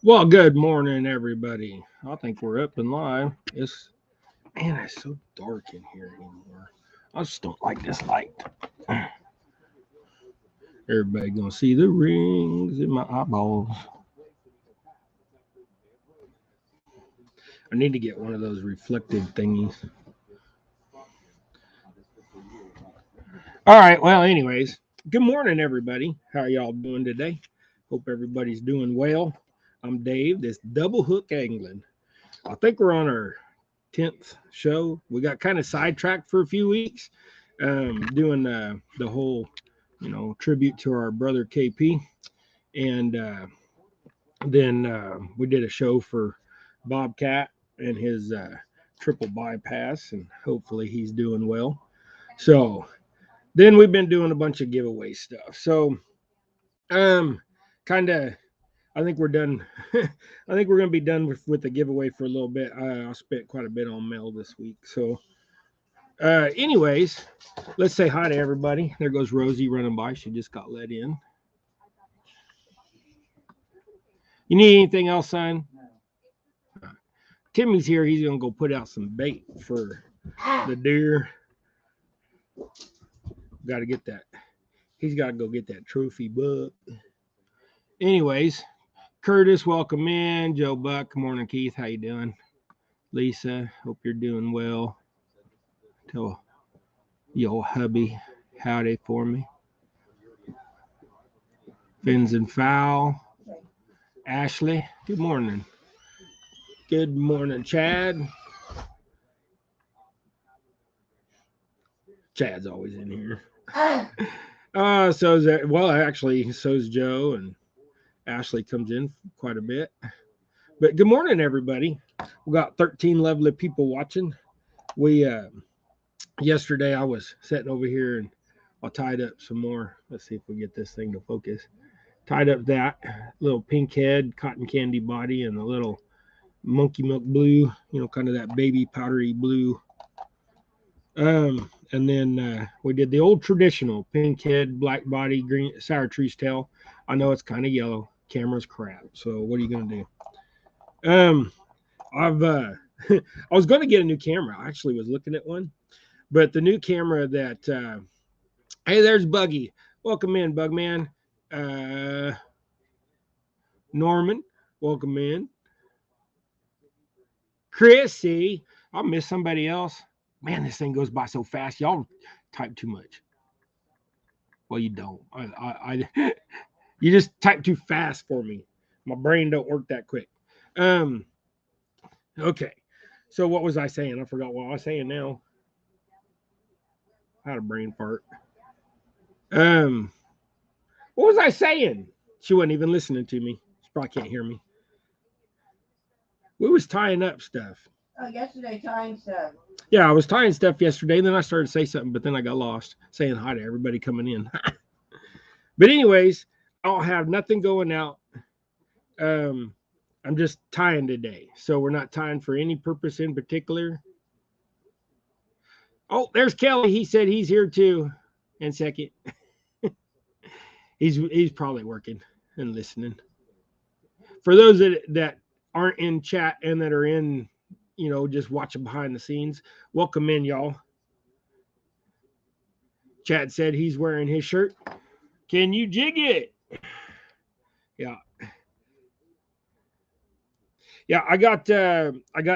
Well, good morning, everybody. I think we're up and live. It's so dark in here anymore. I just don't like this light. Everybody gonna see the rings in my eyeballs. I need to get one of those reflective thingies. All right. Well, anyways, good morning, everybody. How are y'all doing today? Hope everybody's doing well. I'm Dave. This double hook angling. I think we're on our 10th show. We got kind of sidetracked for a few weeks, doing the whole, tribute to our brother KP, and then we did a show for Bobcat and his triple bypass, and hopefully he's doing well. So then we've been doing a bunch of giveaway stuff. So kind of I think we're done. I think we're going to be done with the giveaway for a little bit. I spent quite a bit on mail this week. So, anyways, let's say hi to everybody. There goes Rosie running by. She just got let in. You need anything else, son? Timmy's here. He's going to go put out some bait for the deer. Got to get that. He's got to go get that trophy buck. Anyways, Curtis, welcome in. Joe Buck, good morning, Keith. How you doing? Lisa, hope you're doing well. Tell your hubby howdy for me. Fins and Fowl. Ashley, good morning. Good morning, Chad. Chad's always in here. So's Joe, and Ashley comes in quite a bit. But good morning, everybody. We got 13 lovely people watching. Yesterday I was sitting over here and I tied up some more. Let's see if we get this thing to focus. Tied up that little pink head, cotton candy body, and the little monkey milk blue, kind of that baby powdery blue. And then we did the old traditional pink head, black body, green sour tree's tail. I know it's kind of yellow. Camera's crap. So what are you gonna do? I was going to get a new camera. I actually was looking at one, but the new camera that hey, there's Buggy. Welcome in, Bugman. Norman, welcome in. Chrissy, I'll miss somebody else. Man, this thing goes by so fast. Y'all type too much. Well, you don't. You just type too fast for me. My brain don't work that quick. Okay. So what was I saying? I forgot what I was saying now. I had a brain fart. What was I saying? She wasn't even listening to me. She probably can't hear me. We was tying up stuff. Oh, yesterday tying stuff. Yeah, I was tying stuff yesterday. Then I started to say something, but then I got lost saying hi to everybody coming in. But anyways, I don't have nothing going out. I'm just tying today. So we're not tying for any purpose in particular. Oh, there's Kelly. He said he's here too. And second. He's probably working and listening. For those that aren't in chat and that are in, just watching behind the scenes, welcome in, y'all. Chad said he's wearing his shirt. Can you jig it? Yeah. Yeah, I got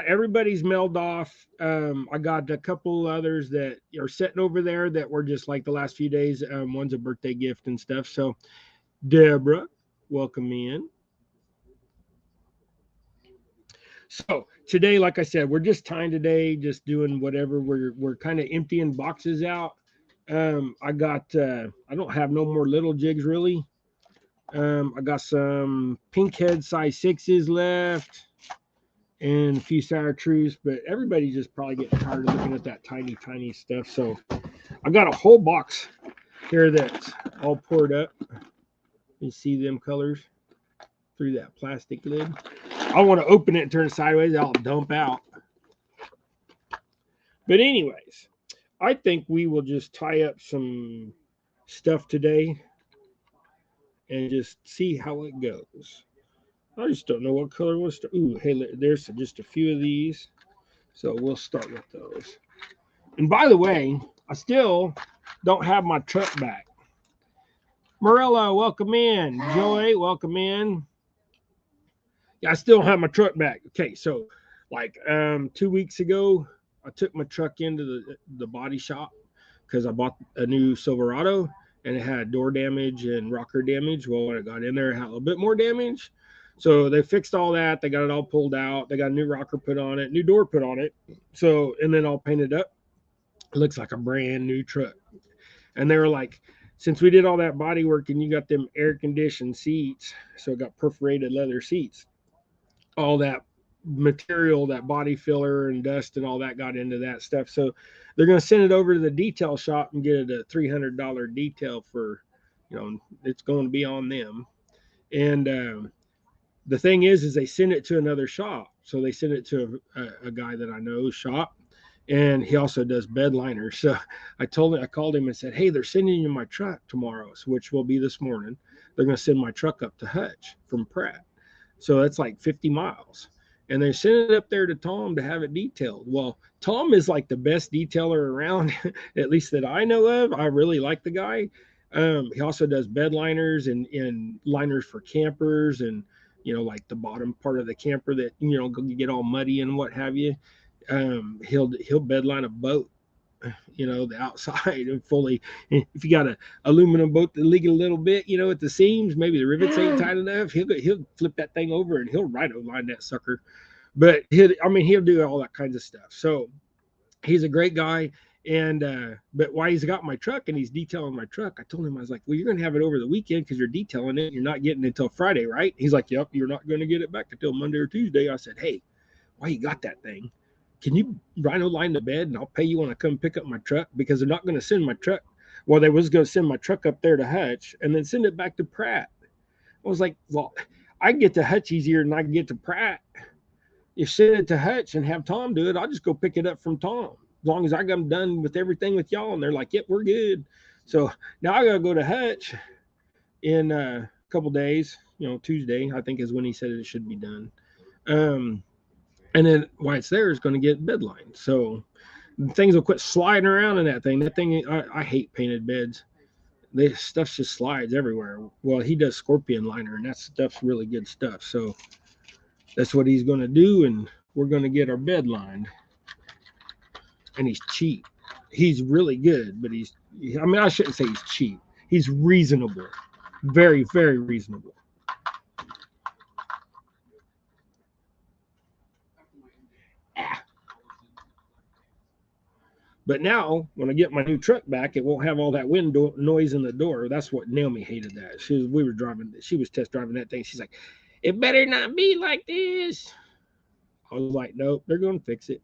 everybody's mailed off. I got a couple others that are sitting over there that were just like the last few days. One's a birthday gift and stuff. So, Deborah, welcome in. So today, like I said, we're just tying today, just doing whatever. We're kind of emptying boxes out. I don't have no more little jigs really. I got some pink head size 6s left and a few sour truths, but everybody's just probably getting tired of looking at that tiny stuff. So I got a whole box here that's all poured up. You see them colors through that plastic lid. I want to open it and turn it sideways. I'll dump out. But anyways, I think we will just tie up some stuff today and just see how it goes. I just don't know what color was. Ooh, hey, there's just a few of these. So we'll start with those. And by the way, I still don't have my truck back. Morella, welcome in. Joy, welcome in. Yeah, I still don't have my truck back. Okay, so like 2 weeks ago, I took my truck into the body shop because I bought a new Silverado and it had door damage and rocker damage. Well, when I got in there, it had a little bit more damage. So they fixed all that. They got it all pulled out. They got a new rocker put on it, new door put on it. So and then all painted up. It looks like a brand new truck. And they were like, since we did all that body work and you got them air conditioned seats, so it got perforated leather seats, all that material, that body filler and dust and all that got into that stuff. So they're going to send it over to the detail shop and get it a $300 detail for, it's going to be on them. And the thing is they send it to another shop. So they send it to a guy that I know shop, and he also does bed liners. So I called him and said, hey, they're sending you my truck tomorrow, which will be this morning. They're going to send my truck up to Hutch from Pratt. So that's like 50 miles. And they sent it up there to Tom to have it detailed. Well, Tom is like the best detailer around, at least that I know of. I really like the guy. He also does bed liners and liners for campers and, like the bottom part of the camper that, get all muddy and what have you. He'll bedline a boat, the outside and fully. If you got a aluminum boat that leak a little bit, at the seams, maybe the rivets ain't tight enough, he'll flip that thing over and he'll rhino line that sucker. But he'll do all that kinds of stuff. So he's a great guy. And but why he's got my truck and he's detailing my truck, I told him, I was like, well, you're gonna have it over the weekend because you're detailing it. You're not getting it until Friday, right? He's like, yep, you're not gonna get it back until Monday or Tuesday. I said, hey, why you got that thing? Can you rhino line the bed and I'll pay you when I come pick up my truck? Because they're not going to send my truck. Well, they was going to send my truck up there to Hutch and then send it back to Pratt. I was like, well, I can get to Hutch easier than I can get to Pratt. You send it to Hutch and have Tom do it. I'll just go pick it up from Tom. As long as I got done with everything with y'all. And they're like, yep, we're good. So now I got to go to Hutch in a couple days. Tuesday, I think, is when he said it should be done. And then while it's there is going to get bed lined. So things will quit sliding around in that thing. That thing, I hate painted beds. This stuff just slides everywhere. Well, he does scorpion liner, and that stuff's really good stuff. So that's what he's going to do, and we're going to get our bed lined. And he's cheap. He's really good, but I shouldn't say he's cheap. He's reasonable. Very, very reasonable. But now, when I get my new truck back, it won't have all that wind noise in the door. That's what Naomi hated. That she was test driving that thing. She's like, "It better not be like this." I was like, "Nope, they're going to fix it."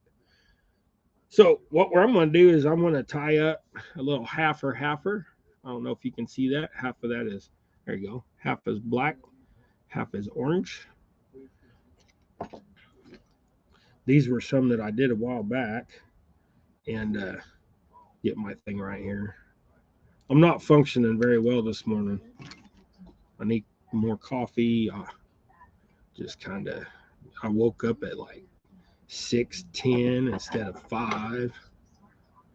So what I'm going to do is I'm going to tie up a little halfer. I don't know if you can see that. Half of that is there. You go. Half is black, half is orange. These were some that I did a while back, and get my thing right here. I'm not functioning very well this morning. I need more coffee. Just kind of, I woke up at like 6:10 instead of 5,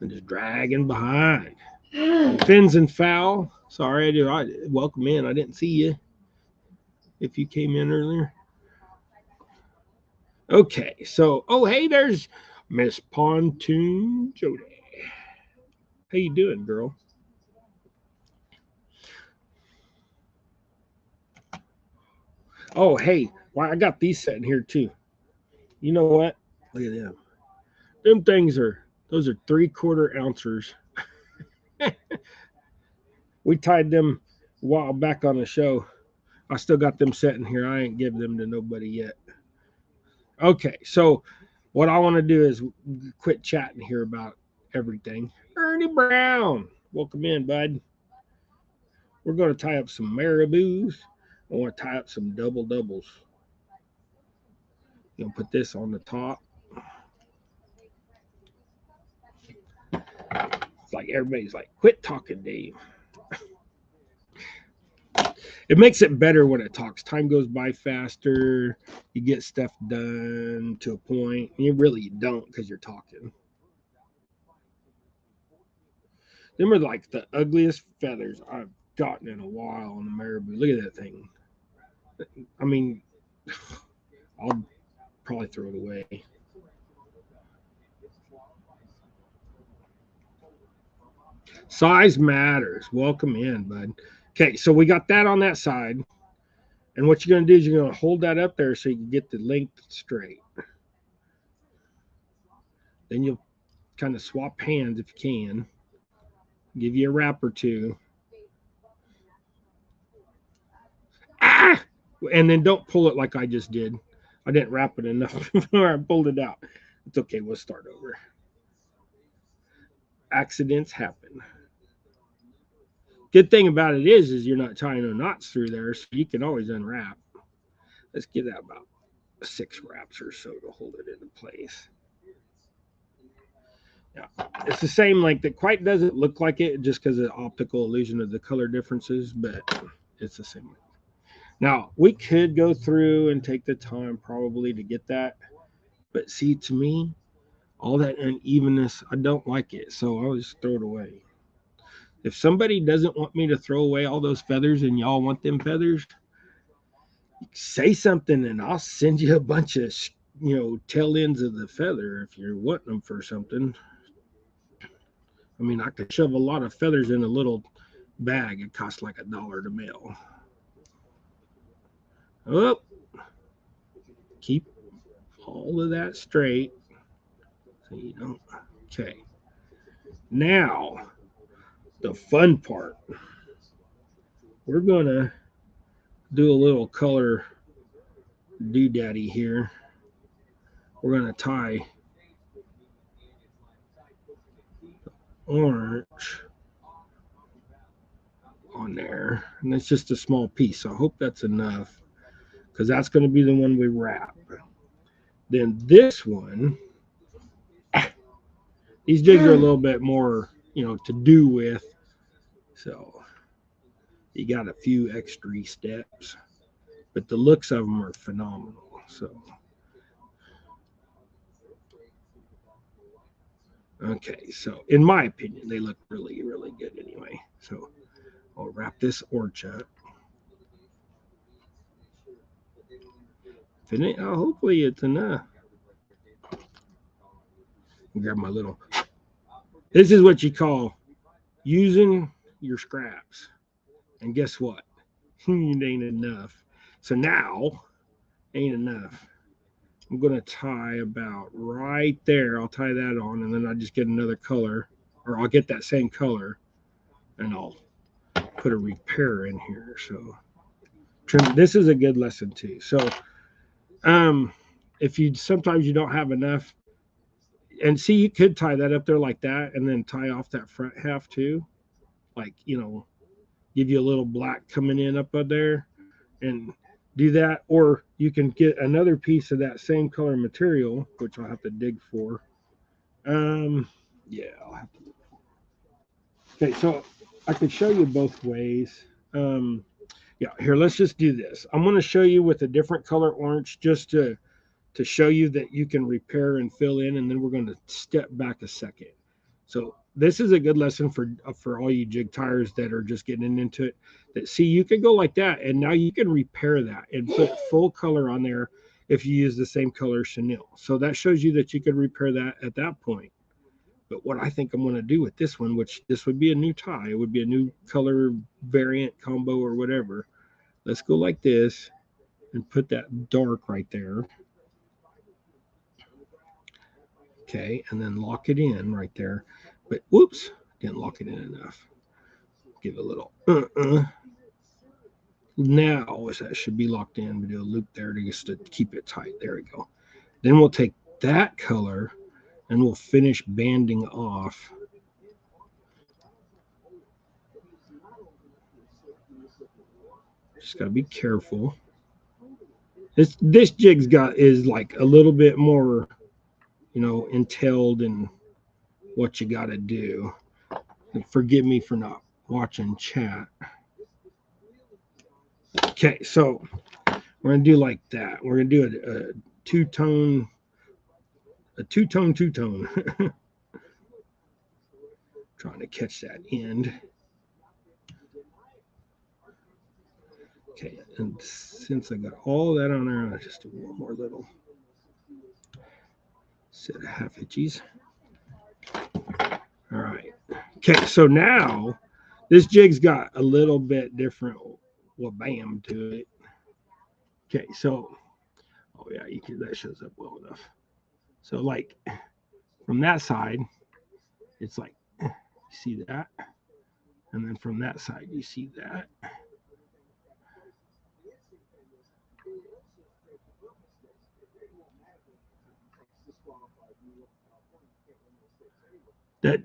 and just dragging behind. Fins and foul. Sorry, welcome in. I didn't see you if you came in earlier. Okay, so hey, there's Miss Pontoon Jody. How you doing, girl? Oh, hey, well, I got these sitting here too. You know what? Look at them. Those are 3/4 ounces. We tied them a while back on the show. I still got them sitting here. I ain't give them to nobody yet. Okay, so what I want to do is quit chatting here about everything. Ernie Brown, welcome in, bud. We're going to tie up some marabous. I want to tie up some double doubles. Put this on the top. like everybody's like, quit talking, Dave. It makes it better when it talks. Time goes by faster. You get stuff done to a point. You really don't because you're talking. Them are like the ugliest feathers I've gotten in a while on the marabou. Look at that thing. I mean, I'll probably throw it away. Size matters. Welcome in, bud. Okay, so we got that on that side. And what you're going to do is you're going to hold that up there so you can get the length straight. Then you'll kind of swap hands if you can. Give you a wrap or two. Ah! And then don't pull it like I just did. I didn't wrap it enough before I pulled it out. It's okay. We'll start over. Accidents happen. Good thing about it is you're not tying no knots through there, so you can always unwrap. Let's give that about 6 wraps or so to hold it into place. Yeah, it's the same length. It quite doesn't look like it just because of the optical illusion of the color differences, but it's the same length. Now, we could go through and take the time probably to get that, but see, to me, all that unevenness, I don't like it, so I'll just throw it away. If somebody doesn't want me to throw away all those feathers and y'all want them feathers, say something and I'll send you a bunch of, tail ends of the feather if you're wanting them for something. I mean, I could shove a lot of feathers in a little bag. It costs like $1 to mail. Oh, keep all of that straight so you don't. Okay. Now, the fun part. We're going to do a little color doodaddy here. We're going to tie orange on there, and it's just a small piece, so I hope that's enough because that's going to be the one we wrap. Then this one, these jigs are a little bit more to do with, so you got a few extra steps, but the looks of them are phenomenal. So okay, so in my opinion they look really, really good anyway. So I'll wrap this orange up. Hopefully it's enough. Grab my little. This is what you call using your scraps. And guess what? It ain't enough. So now, ain't enough. I'm going to tie about right there. I'll tie that on, and then I just get another color, or I'll get that same color, and I'll put a repair in here. So this is a good lesson too. So if you sometimes you don't have enough, and see, you could tie that up there like that and then tie off that front half too, like give you a little black coming in up there and do that. Or you can get another piece of that same color material, which I'll have to dig for. Yeah, I'll have to. Okay, so I could show you both ways. Yeah, here, let's just do this. I'm going to show you with a different color orange just to show you that you can repair and fill in, and then we're going to step back a second. So this is a good lesson for all you jig tires that are just getting into it. That see, you can go like that, and now you can repair that and put full color on there if you use the same color chenille. So that shows you that you could repair that at that point. But what I think I'm going to do with this one, which this would be a new tie, it would be a new color variant combo or whatever. Let's go like this and put that dark right there. Okay, and then lock it in right there. But whoops, didn't lock it in enough. Give it a little Now that should be locked in, but do a loop there just to keep it tight. There we go. Then we'll take that color and we'll finish banding off. Just gotta be careful. This jig's is like a little bit more, entailed in what you gotta do. Forgive me for not watching chat. Okay, so we're gonna do like that. We're gonna do a two-tone, two-tone. Trying to catch that end. Okay, and since I got all that on there, I'll just do one more little set of half hitches. All right. Okay, so now this jig's got a little bit different bam to it. Okay, so oh yeah, you can, that shows up well enough. So like from that side, it's like you see that, and then from that side you see that.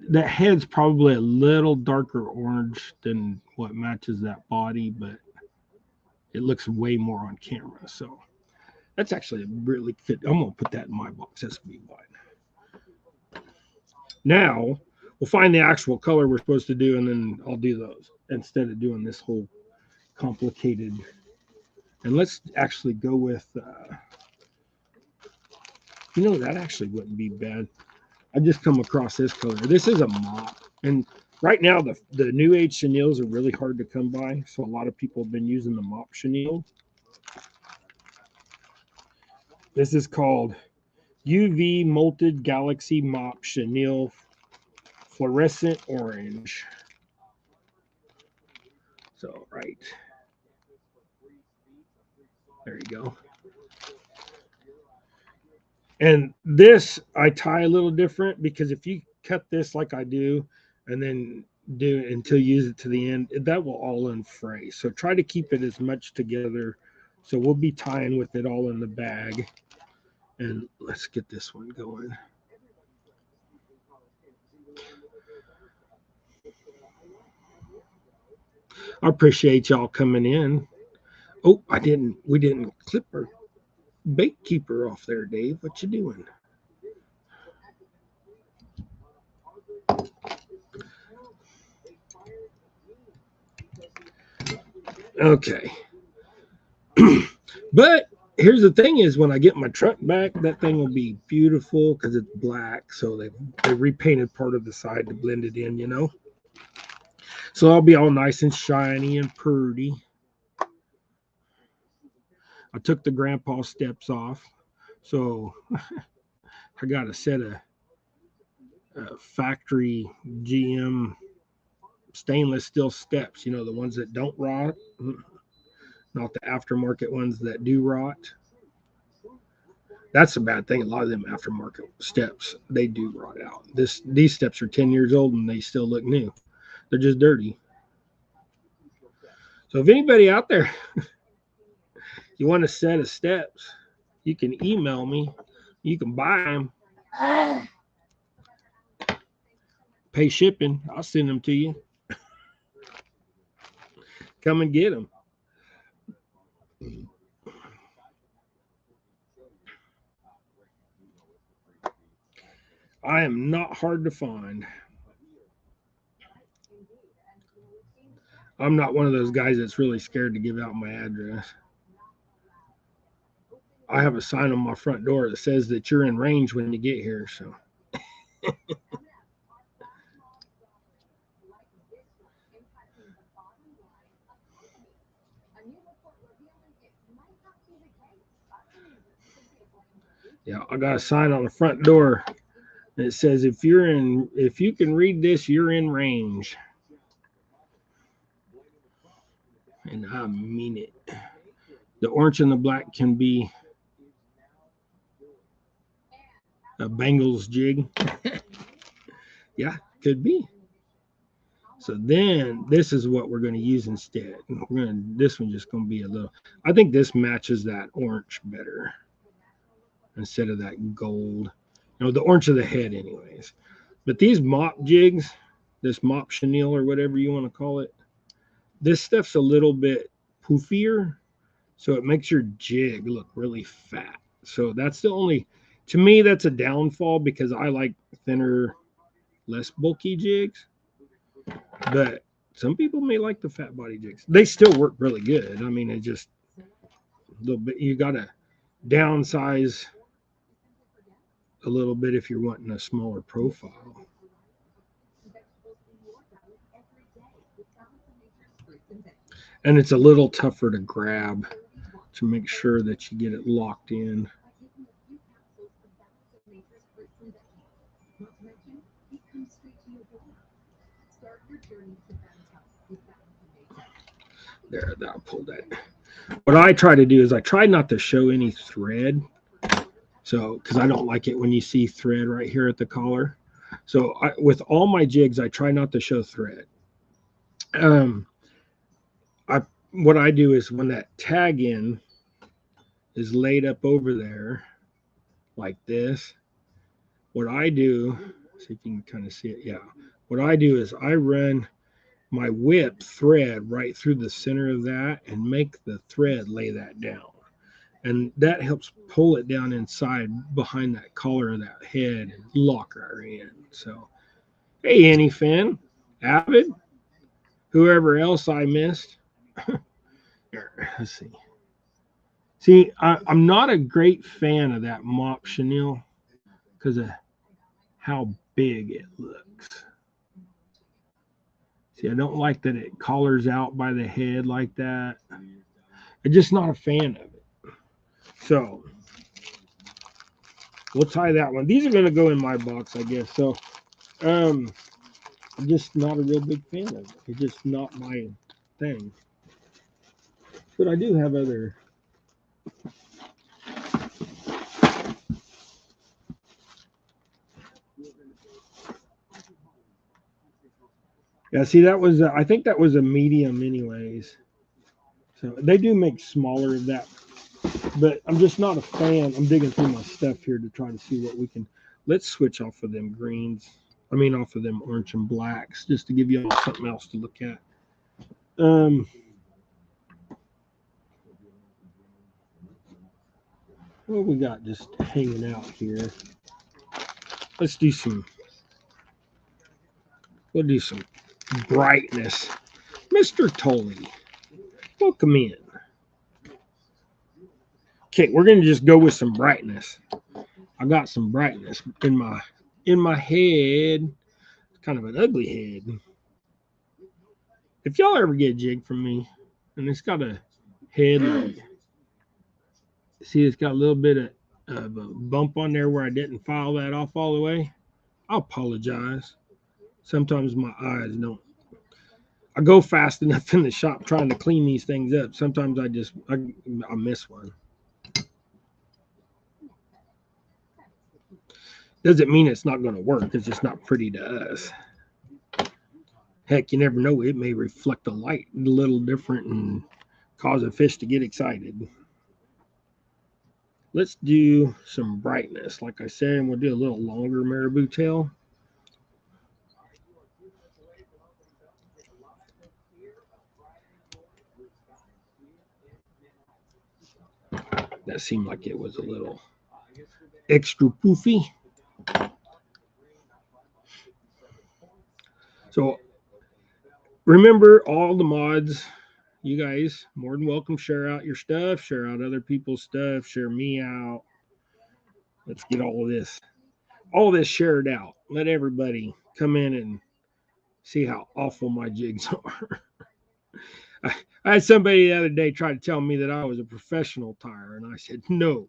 That head's probably a little darker orange than what matches that body, but it looks way more on camera. So that's actually a really fit. I'm gonna put that in my box. That's gonna be mine. Now we'll find the actual color we're supposed to do, and then I'll do those instead of doing this whole complicated. And let's actually go with. That actually wouldn't be bad. I just come across this color. This is a mop, and right now the new age chenilles are really hard to come by, so a lot of people have been using the mop chenille. This is called UV Molted Galaxy Mop Chenille Fluorescent Orange. So right there you go. And this I tie a little different because if you cut this like I do and then do it until you use it to the end, that will all unfray. So try to keep it as much together. So we'll be tying with it all in the bag. And let's get this one going. I appreciate y'all coming in. Oh, we didn't clip our bait keeper off there, Dave. What you doing? Okay. But here's the thing is when I get my truck back, that thing will be beautiful because it's black. So they repainted part of the side to blend it in. So I'll be all nice and shiny and pretty. I took the grandpa steps off. So I got a set of factory GM stainless steel steps, the ones that don't rot, not the aftermarket ones that do rot. That's a bad thing. A lot of them aftermarket steps, they do rot out. These steps are 10 years old and they still look new. They're just dirty. So if anybody out there, you want a set of steps, you can email me. You can buy them. Pay shipping. I'll send them to you. Come and get them. I am not hard to find. I'm not one of those guys that's really scared to give out my address. I have a sign on my front door that says that you're in range when you get here. So, yeah, I got a sign on the front door that says if you can read this, you're in range. And I mean it. The orange and the black can be a Bengals jig. Yeah, could be. So then this is what we're going to use instead. This one's just going to be a little, I think this matches that orange better instead of that gold. The orange of the head anyways. But these mop jigs, this mop chenille or whatever you want to call it, this stuff's a little bit poofier. So it makes your jig look really fat. So that's the only, to me, that's a downfall because I like thinner, less bulky jigs. But some people may like the fat body jigs. They still work really good. I mean, it just a little bit. You got to downsize a little bit if you're wanting a smaller profile. And it's a little tougher to grab to make sure that you get it locked in. There, I'll pull that. What I try to do is I try not to show any thread. So, because I don't like it when you see thread right here at the collar. So, with all my jigs, I try not to show thread. I what I do is when that tag in is laid up over there like this, what I do, see if you can kind of see it. Yeah, what I do is I run my whip thread right through the center of that and make the thread lay that down. And that helps pull it down inside behind that collar of that head and lock her in. So, hey, Annie Finn, Avid, whoever else I missed. Here, let's see. See, I'm not a great fan of that mop chenille because of how big it looks. See, I don't like that it collars out by the head like that. I'm just not a fan of it. So we'll tie that one. These are going to go in my box, I guess. So I'm just not a real big fan of it. It's just not my thing. But I do have other. Yeah, see, that was, I think that was a medium anyways. So they do make smaller of that. But I'm just not a fan. I'm digging through my stuff here to try to see what we can. Let's switch off of them greens. I mean, off of them orange and blacks, just to give you all something else to look at. What we got just hanging out here? Let's do some. We'll do some brightness. Mr. Tully, welcome in. Okay, we're gonna just go with some brightness. I got some brightness in my head. It's kind of an ugly head. If y'all ever get a jig from me, and it's got a head like, see, it's got a little bit of a bump on there where I didn't file that off all the way, I'll apologize. Sometimes my eyes don't. I go fast enough in the shop trying to clean these things up. Sometimes I miss one. Doesn't mean it's not going to work. It's just not pretty to us. Heck, you never know. It may reflect the light a little different and cause a fish to get excited. Let's do some brightness. Like I said, we'll do a little longer marabou tail. That seemed like it was a little extra poofy. So remember, all the mods, you guys more than welcome, share out your stuff, share out other people's stuff, share me out. Let's get all this shared out. Let everybody come in and see how awful my jigs are. I had somebody the other day try to tell me that I was a professional tire, and I said, no.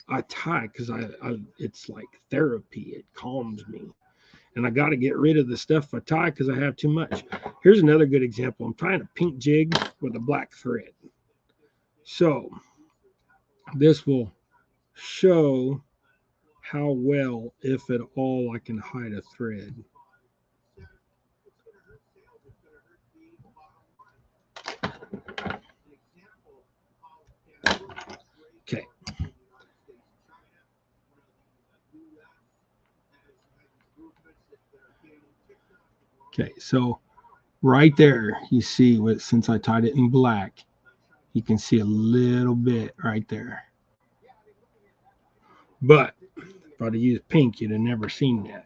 I tie because I it's like therapy. It calms me. And I got to get rid of the stuff I tie because I have too much. Here's another good example. I'm tying a pink jig with a black thread. So this will show how well, if at all, I can hide a thread. Okay. Okay, so right there, you see, since I tied it in black, you can see a little bit right there. But if I'd have used pink, you'd have never seen that.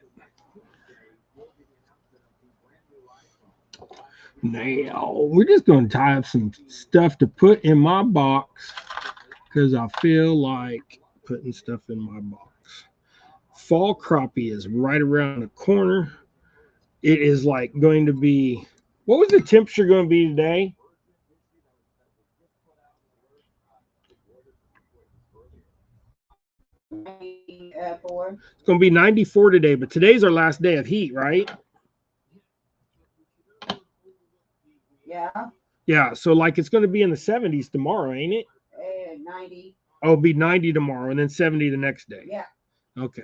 Now we're just going to tie up some stuff to put in my box because I feel like putting stuff in my box. Fall crappie is right around the corner. It is like going to be, what was the temperature going to be today? It's going to be 94 today, but today's our last day of heat, right? Yeah. Yeah, so like it's going to be in the 70s tomorrow, ain't it? 90. Oh, it'll be 90 tomorrow and then 70 the next day. Yeah. Okay.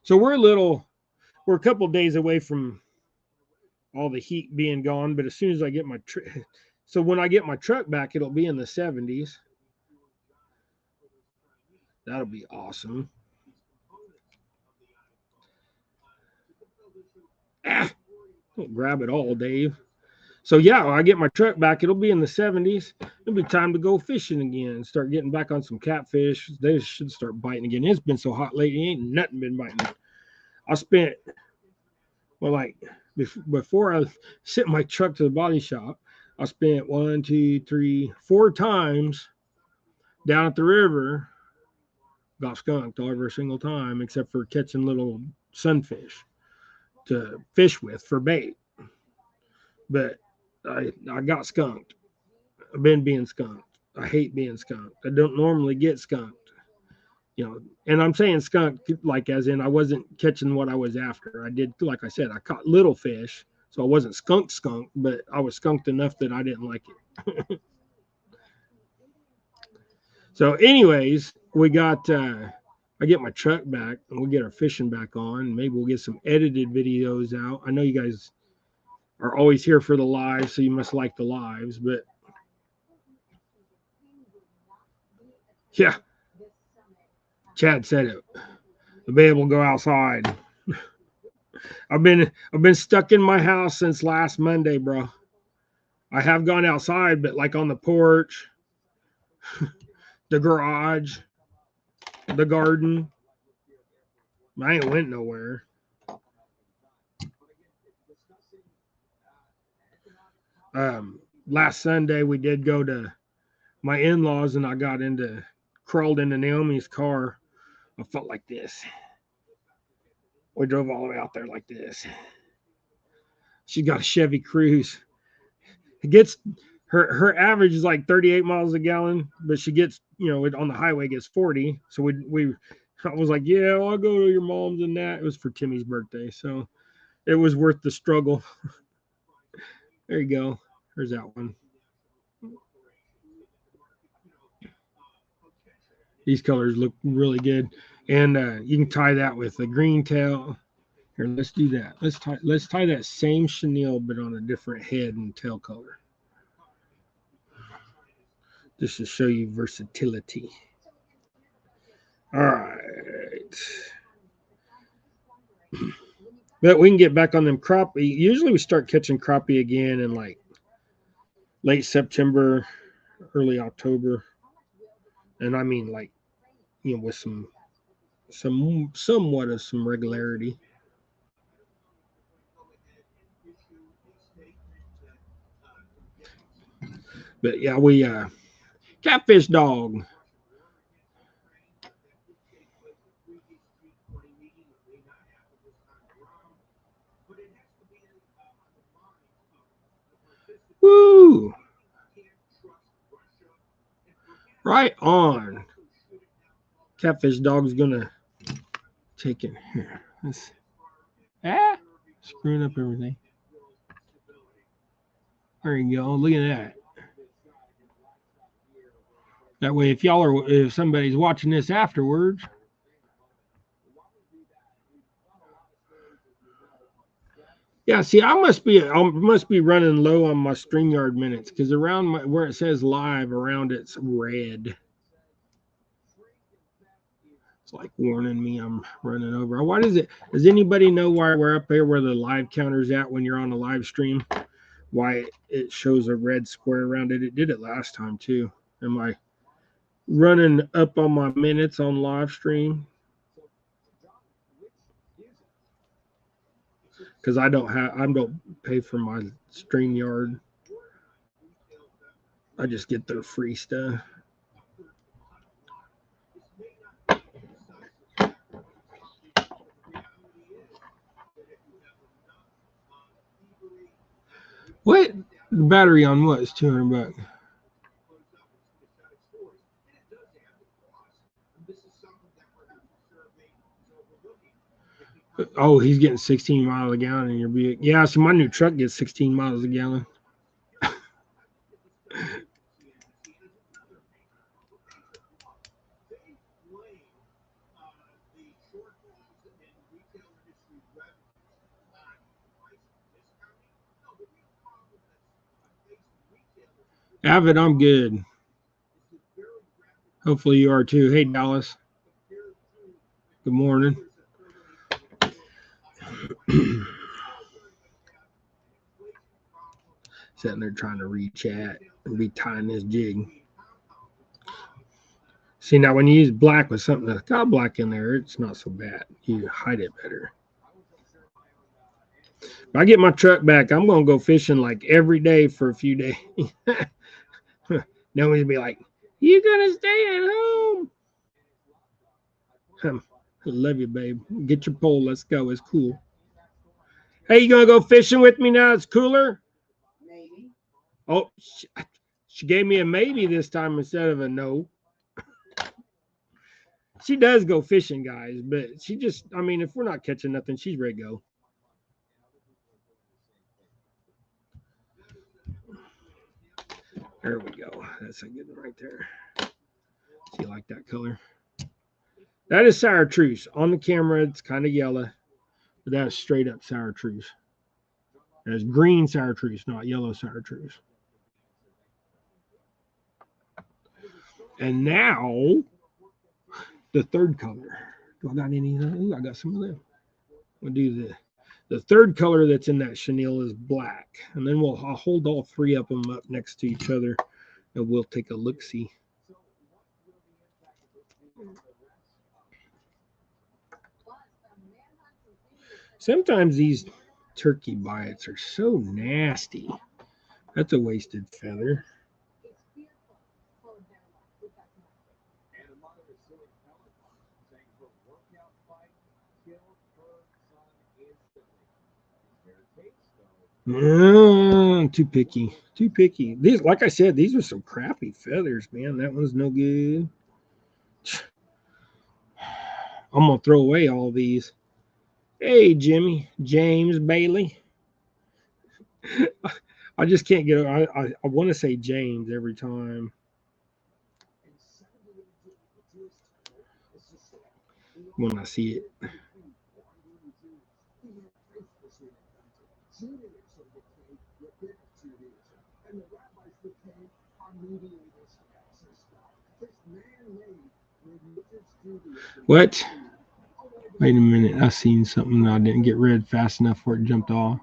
So we're a couple days away from all the heat being gone, but as soon as I get so when I get my truck back, it'll be in the 70s. That'll be awesome. Don't grab it all, Dave. So yeah, when I get my truck back, it'll be in the 70s. It'll be time to go fishing again and start getting back on some catfish. They should start biting again. It's been so hot lately, ain't nothing been biting. I spent like before I sent my truck to the body shop, I spent 1, 2, 3, 4 times down at the river. Got skunked every single time except for catching little sunfish to fish with for bait. But I got skunked. I've been being skunked. I hate being skunked. I don't normally get skunked. And I'm saying skunked like as in I wasn't catching what I was after. I did, like I said, I caught little fish, so I wasn't skunked, but I was skunked enough that I didn't like it. So, anyways, we got I get my truck back and we'll get our fishing back on. Maybe we'll get some edited videos out. I know you guys are always here for the live, so you must like the lives, but yeah, Chad said it. I'll be able to go outside. I've been stuck in my house since last Monday, bro. I have gone outside, but like on the porch, the garage, the garden. I ain't went nowhere. Last Sunday we did go to my in-laws and I crawled into Naomi's car. I felt like this. We drove all the way out there like this. She got a Chevy Cruze. It gets her average is like 38 miles a gallon, but she gets, it on the highway gets 40. So I was like, yeah, well, I'll go to your mom's and that. It was for Timmy's birthday, so it was worth the struggle. There you go. There's that one. These colors look really good, and you can tie that with the green tail. Here, let's do that. Let's tie that same chenille, but on a different head and tail color. Just to show you versatility. All right. But we can get back on them crappie. Usually we start catching crappie again in like late September, early October. And I mean like, with somewhat of some regularity. But yeah, we catfish dog. Woo! Right on. Catfish dog's gonna take it here. Screwing up everything. There you go. Look at that. That way, if somebody's watching this afterwards, yeah. See, I must be running low on my StreamYard minutes because where it says live, around it's red. It's like warning me I'm running over. Why does anybody know why we're up there where the live counter's at when you're on a live stream? Why it shows a red square around it? It did it last time too. Am I running up on my minutes on live stream? because I don't pay for my StreamYard. I just get their free stuff. What the battery on what is $200? Oh, he's getting 16 miles a gallon in your vehicle. Yeah, so my new truck gets 16 miles a gallon. Avid, I'm good. Hopefully you are too. Hey, Dallas. Good morning. Sitting there trying to re-chat and be tying this jig. See, now when you use black with something that's got black in there, it's not so bad. You hide it better. If I get my truck back, I'm going to go fishing like every day for a few days. Nobody's be like, you going to stay at home? I love you, babe. Get your pole. Let's go. It's cool. Hey, you going to go fishing with me now? It's cooler? Maybe. Oh, she gave me a maybe this time instead of a no. She does go fishing, guys, but she just, I mean, if we're not catching nothing, she's ready to go. There we go. That's a good one right there. See, you like that color? That is sour truce. On the camera, it's kind of yellow, but that's straight up sour truce. That's green sour truce, not yellow sour truce. And now, the third color. Do I got any of those? I got some of them. We'll do the third color that's in that chenille is black. And then I'll hold all three of them up next to each other and we'll take a look-see. Sometimes these turkey bites are so nasty. That's a wasted feather. Too picky. Too picky. These, like I said, these are some crappy feathers, man. That one's no good. I'm gonna throw away all these. Hey, Jimmy, James Bailey. I just can't get. I want to say James every time. When I see it. What? Wait a minute. I seen something I didn't get rid fast enough for it jumped off.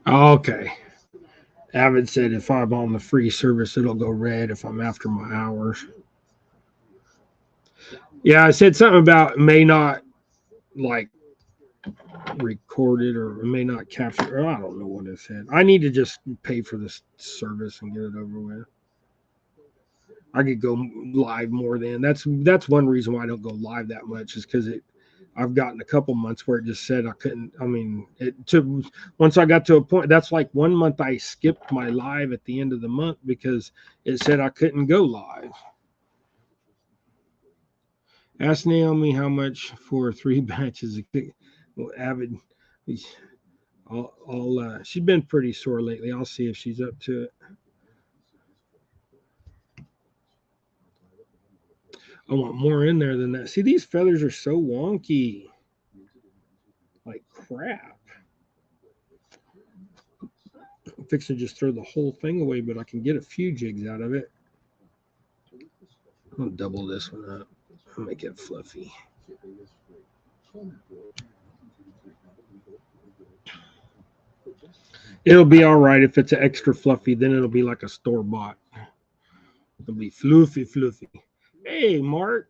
Okay. Avid said if I'm on the free service, it'll go red if I'm after my hours. Yeah, I said something about may not like record it or may not capture. I don't know what it said. I need to just pay for this service and get it over with. I could go live more than that's one reason why I don't go live that much is because I've gotten a couple months where it just said I couldn't. I mean, it took once I got to a point. That's like 1 month I skipped my live at the end of the month because it said I couldn't go live. Ask Naomi how much for 3 batches of Avid. She's been pretty sore lately. I'll see if she's up to it. I want more in there than that. See, these feathers are so wonky. Like crap. I'm fixing to just throw the whole thing away, but I can get a few jigs out of it. I'm going to double this one up. I'll make it fluffy. It'll be all right if it's extra fluffy. Then it'll be like a store bought. It'll be fluffy, fluffy. Hey, Mark,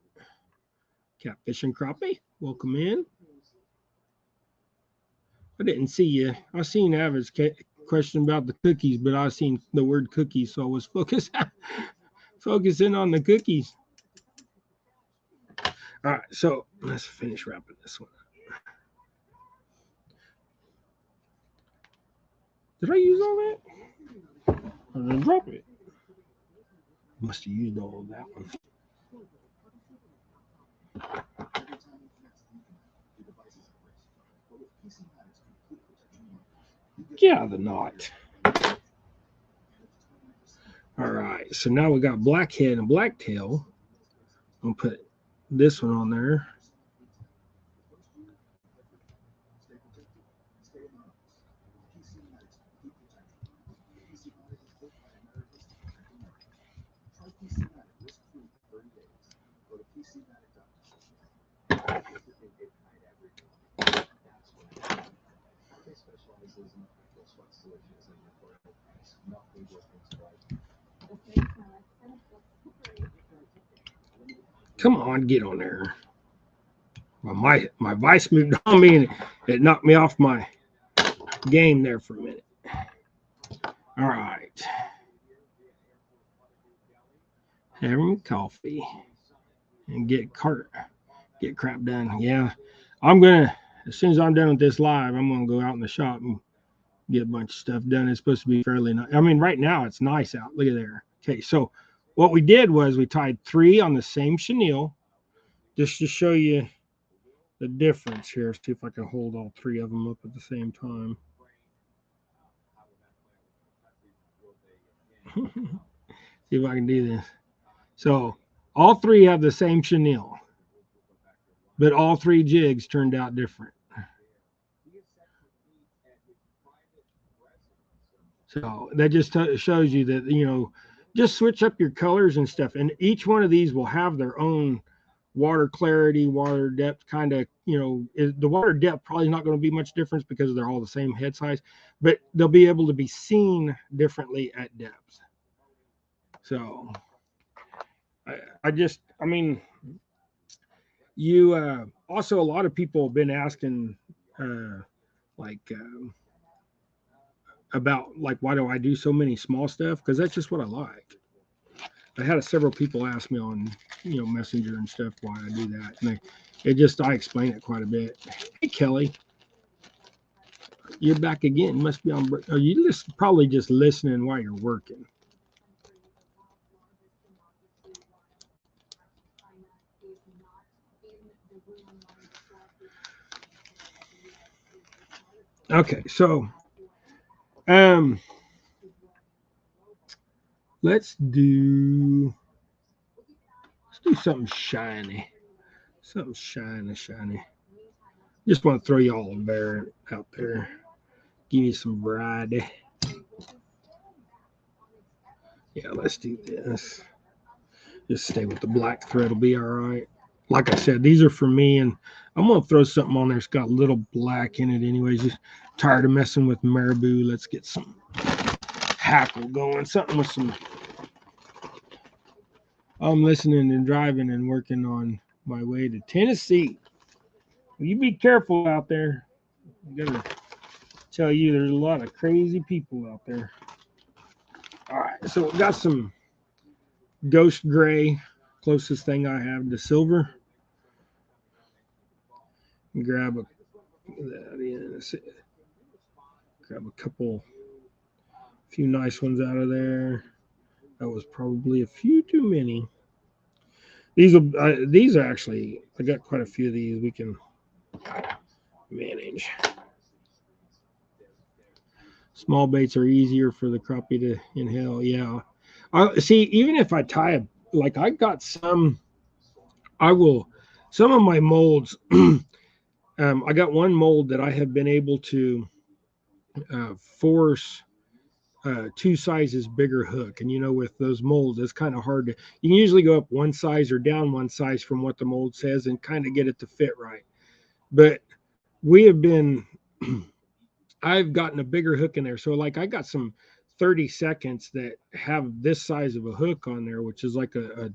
catfish and crappie, welcome in. I didn't see you. I seen Avid's question about the cookies, but I seen the word cookies, so I was focusing on the cookies. All right, so let's finish wrapping this one. Did I use all that? Or did I drop it? Must have used all of that one. Yeah, the knot. All right, so now we got blackhead and blacktail. I'll put this one on there. Come on, get on there. Well, my vice moved on me and it knocked me off my game there for a minute. All right. Having coffee and get crap done. Yeah. I'm gonna, as soon as I'm done with this live, I'm gonna go out in the shop and get a bunch of stuff done. It's supposed to be fairly nice. I mean, right now it's nice out. Look at there. Okay, so what we did was we tied 3 on the same chenille just to show you the difference here. See if I can hold all 3 of them up at the same time. See if I can do this. So all 3 have the same chenille, but all 3 jigs turned out different. So that just shows you that, you know, just switch up your colors and stuff. And each one of these will have their own water clarity, water depth kind of, you know, the water depth probably not going to be much difference because they're all the same head size, but they'll be able to be seen differently at depth. So I mean, you also, a lot of people have been asking about like, why do I do so many small stuff? Because that's just what I like. I had several people ask me on, you know, Messenger and stuff why I do that, and I explain it quite a bit. Hey, Kelly, you're back again. Must be on. Are you probably just listening while you're working? Okay, so let's do something shiny. Something shiny. Just want to throw y'all a bear out there. Give you some variety. Yeah, let's do this. Just stay with the black thread. Will be all right. Like I said, these are for me, and I'm going to throw something on there that's got a little black in it anyways. Just tired of messing with marabou. Let's get some hackle going. Something with some... I'm listening and driving and working on my way to Tennessee. You be careful out there. I gotta tell you, there's a lot of crazy people out there. All right, so we got some ghost gray, closest thing I have to silver. Grab a few nice ones out of there. That was probably a few too many. These are actually, I got quite a few of these we can manage. Small baits are easier for the crappie to inhale. Yeah. See, even if I tie like I got some of my molds. I got one mold that I have been able to force 2 sizes bigger hook. And, you know, with those molds, it's kind of hard to, you can usually go up 1 size or down 1 size from what the mold says and kind of get it to fit right. But we have been I've gotten a bigger hook in there. So like I got some 30 seconds that have this size of a hook on there, which is like a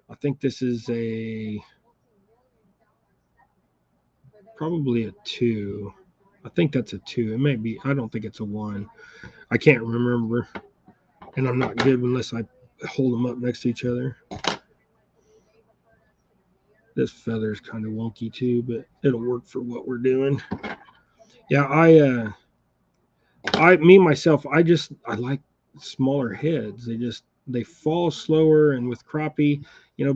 I think this is a probably a two. I think that's a two. It may be. I don't think it's a one. I can't remember, and I'm not good unless I hold them up next to each other. This feather's kind of wonky too, but it'll work for what we're doing. Yeah, me myself, I like smaller heads. They fall slower, and with crappie,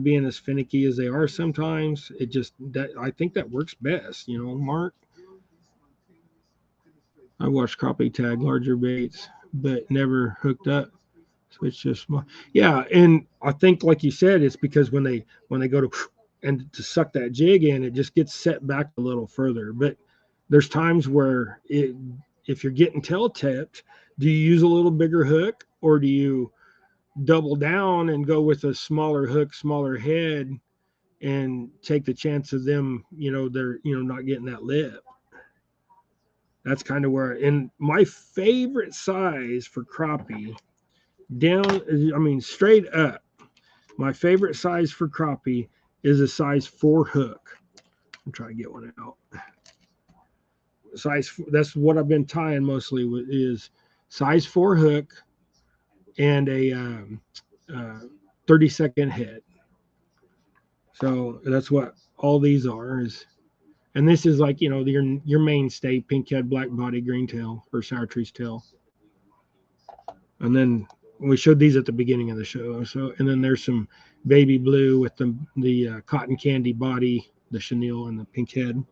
being as finicky as they are sometimes, it just that I think that works best. Mark, I watched crappie tag larger baits, but never hooked up. So it's just small. Yeah, and I think like you said, it's because when they go to and to suck that jig in, it just gets set back a little further. But there's times where if you're getting tail tipped, do you use a little bigger hook or do you double down and go with a smaller hook, smaller head, and take the chance of them, they're not getting that lip. That's kind of where, and my favorite size for crappie down, I mean straight up, my favorite size for crappie is a size 4 hook. I'm trying to get one out. That's what I've been tying mostly with is size 4 hook and a 30-second head. So that's what all these are is, and this is like your mainstay pink head, black body, green tail, or sour trees tail. And then we showed these at the beginning of the show. So and then there's some baby blue with the cotton candy body, the chenille, and the pink head.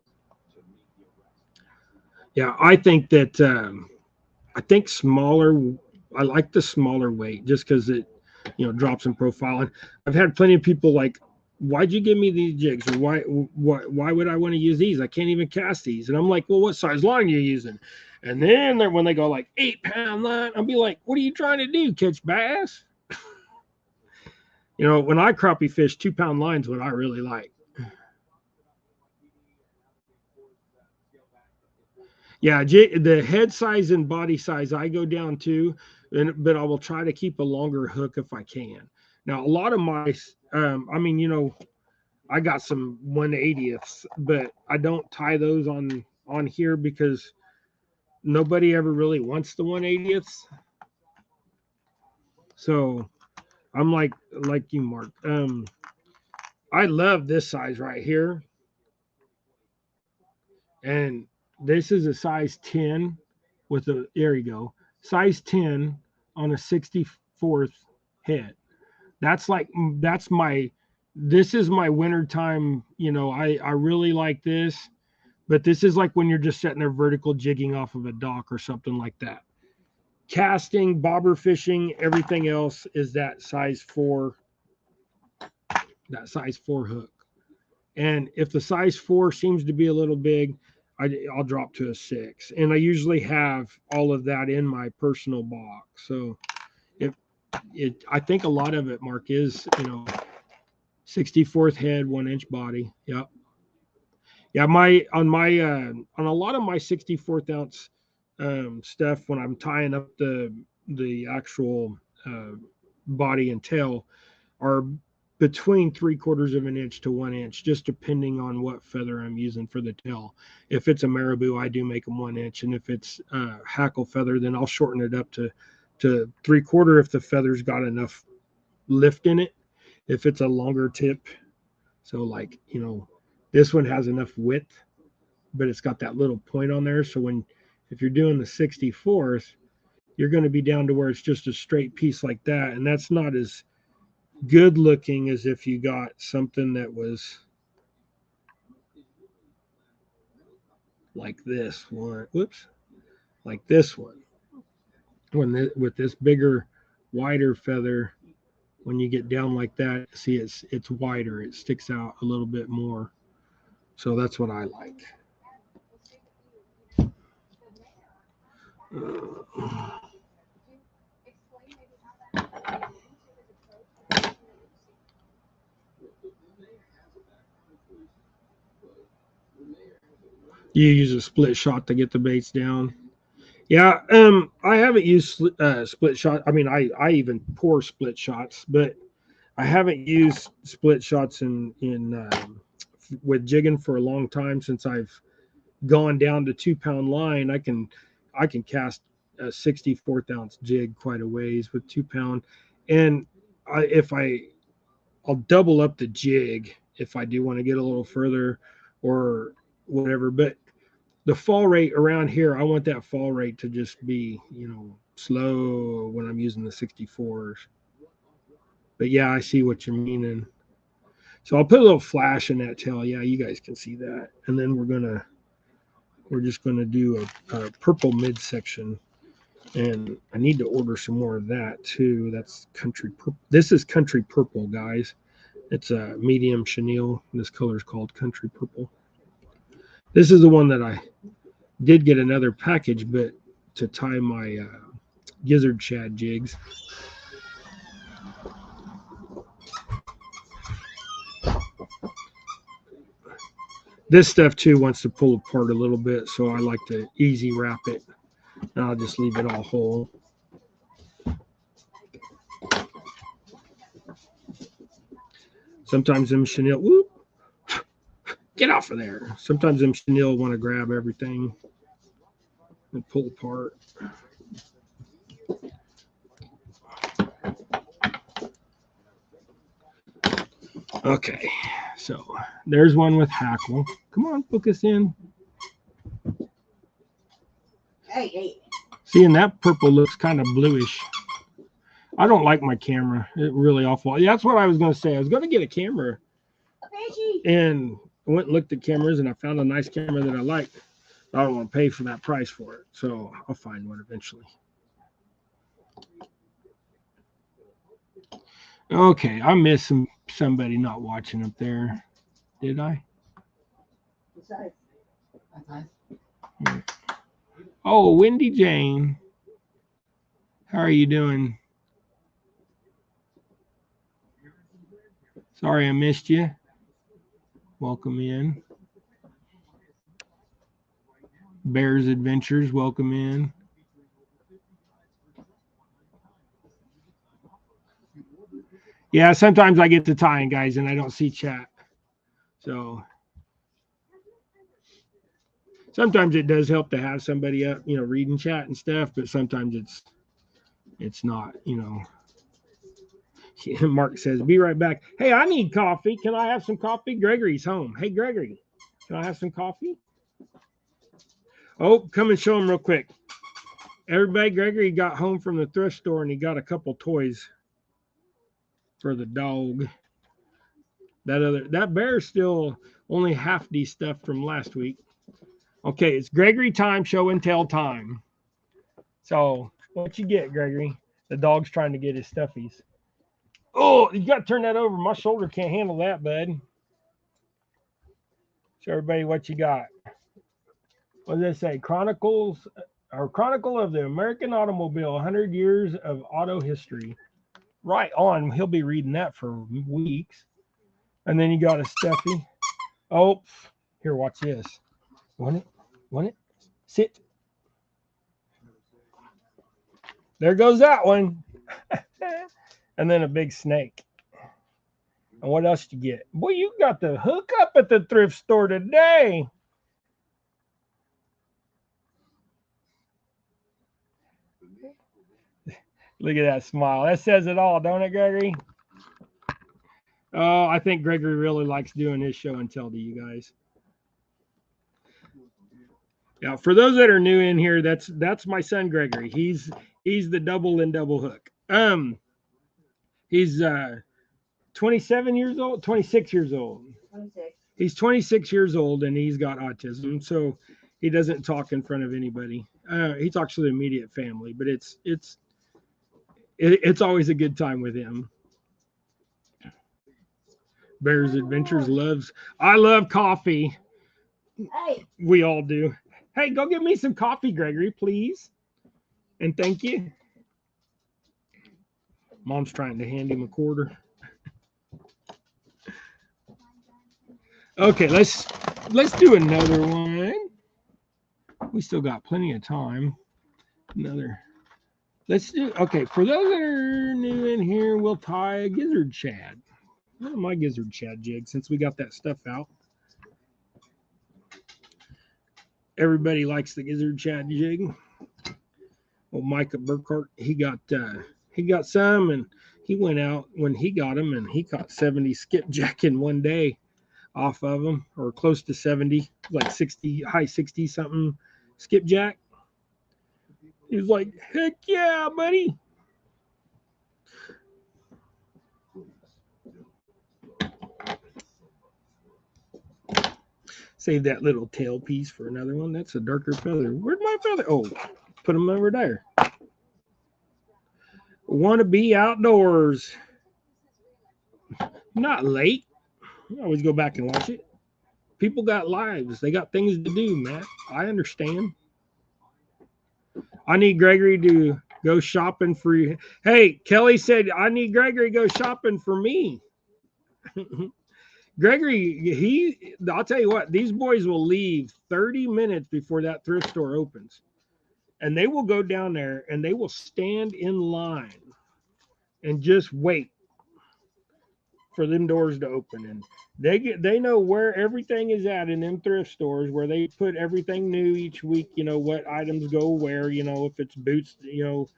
Yeah, I think smaller. I like the smaller weight just because it drops in profile. And I've had plenty of people like, why'd you give me these jigs, or why would I want to use these? I can't even cast these. And I'm like, well, what size line are you using? And then when they go like 8-pound line, I'll be like, what are you trying to do? Catch bass? When I crappie fish, 2-pound lines what I really like. Yeah, the head size and body size I go down to, but I will try to keep a longer hook if I can. Now, a lot of my, I mean, I got some 1/80ths, but I don't tie those on here because nobody ever really wants the 1/80ths. So I'm like you, Mark. I love this size right here, and this is a size 10 with a there you go, size 10 on a 64th head. That's my this is my wintertime. I really like this, but this is like when you're just sitting there vertical jigging off of a dock or something like that. Casting, bobber fishing, everything else is that size 4 hook. And if the size 4 seems to be a little big, I'll drop to a 6. And I usually have all of that in my personal box. So I think a lot of it, Mark, is 64th head, 1-inch body. Yep. Yeah, on a lot of my 64th ounce stuff when I'm tying up the actual body and tail are between 3/4 of an inch to 1 inch, just depending on what feather I'm using for the tail. If it's a marabou, I do make them 1 inch, and if it's hackle feather, then I'll shorten it up to 3/4 if the feather's got enough lift in it. If it's a longer tip, so like this one has enough width, but it's got that little point on there. So if you're doing the 64th, you're going to be down to where it's just a straight piece like that, and that's not as good looking as if you got something that was like this one. Whoops, like this one. With this bigger, wider feather, when you get down like that, see it's wider. It sticks out a little bit more. So that's what I like. You use a split shot to get the baits down. Yeah, I haven't used split shot. I mean, I even pour split shots, but I haven't used split shots in with jigging for a long time since I've gone down to 2 pound line. I can cast a 64th ounce jig quite a ways with 2 pound, and if I'll double up the jig if I do want to get a little further or whatever. But the fall rate around here, I want that fall rate to just be, slow when I'm using the 64s. But yeah, I see what you're meaning. So I'll put a little flash in that tail. Yeah, you guys can see that. And then we're just gonna do a purple midsection. And I need to order some more of that too. That's country purple. This is country purple, guys. It's a medium chenille. This color is called country purple. This is the one that I did get another package, but to tie my gizzard shad jigs. This stuff too wants to pull apart a little bit, so I like to easy wrap it. And I'll just leave it all whole. Sometimes them chenille, whoop, get off of there. Sometimes them chenille want to grab everything and pull apart. Okay, so there's one with hackle. Come on, focus in. Hey. Seeing that purple looks kind of bluish. I don't like my camera. It really awful. Yeah, that's what I was going to say. I was going to get a camera. And I went and looked at cameras and I found a nice camera that I liked. I don't want to pay for that price for it. So I'll find one eventually. Okay, I missed somebody not watching up there. Did I? Oh, Wendy Jane. How are you doing? Sorry I missed you. Welcome in. Bears Adventures, welcome in. Yeah, sometimes I get to tying, guys, and I don't see chat. So sometimes it does help to have somebody up, reading chat and stuff, but sometimes it's not, Mark says, be right back. Hey, I need coffee. Can I have some coffee? Gregory's home. Hey, Gregory, can I have some coffee? Oh, come and show him real quick. Everybody, Gregory got home from the thrift store and he got a couple toys for the dog. That bear's still only half these stuff from last week. Okay, it's Gregory time, show and tell time. So what you get, Gregory? The dog's trying to get his stuffies. Oh, you got to turn that over. My shoulder can't handle that, bud. Show everybody what you got. What does it say? Chronicle of the American Automobile, 100 Years of Auto History. Right on. He'll be reading that for weeks. And then you got a stuffy. Oh, here, watch this. Want it? Sit. There goes that one. And then a big snake. And what else did you get? Boy, you got the hookup at the thrift store today. Look at that smile. That says it all, don't it, Gregory? Oh, I think Gregory really likes doing his show and tell to you guys. Yeah, for those that are new in here, that's my son Gregory. He's the double and double hook. He's 27 years old, 26 years old. 26. He's 26 years old and he's got autism, so he doesn't talk in front of anybody. He talks to the immediate family, but it's always a good time with him. Bears Adventures I love coffee. Hey. We all do. Hey, go get me some coffee, Gregory, please. And thank you. Mom's trying to hand him a quarter. Okay, let's do another one. We still got plenty of time. Let's do, okay, for those that are new in here, we'll tie a gizzard shad. One of my gizzard shad jigs, since we got that stuff out. Everybody likes the gizzard shad jig. Well, Micah Burkhart, he got some, and he went out when he got them, and he caught 70 skipjack in one day off of them, or close to 70, like 60, high 60 something skipjack. He was like, heck yeah, buddy. Save that little tail piece for another one. That's a darker feather. Where'd my feather? Oh, put them over there. Want to be outdoors. Not late. I always go back and watch it. People got lives. They got things to do, Matt. I understand. I need Gregory to go shopping for you. Hey, Kelly said, I need Gregory to go shopping for me. Gregory, I'll tell you what, these boys will leave 30 minutes before that thrift store opens. And they will go down there and they will stand in line and just wait for them doors to open. And they know where everything is at in them thrift stores, where they put everything new each week, you know, what items go where, you know, if it's boots, you know,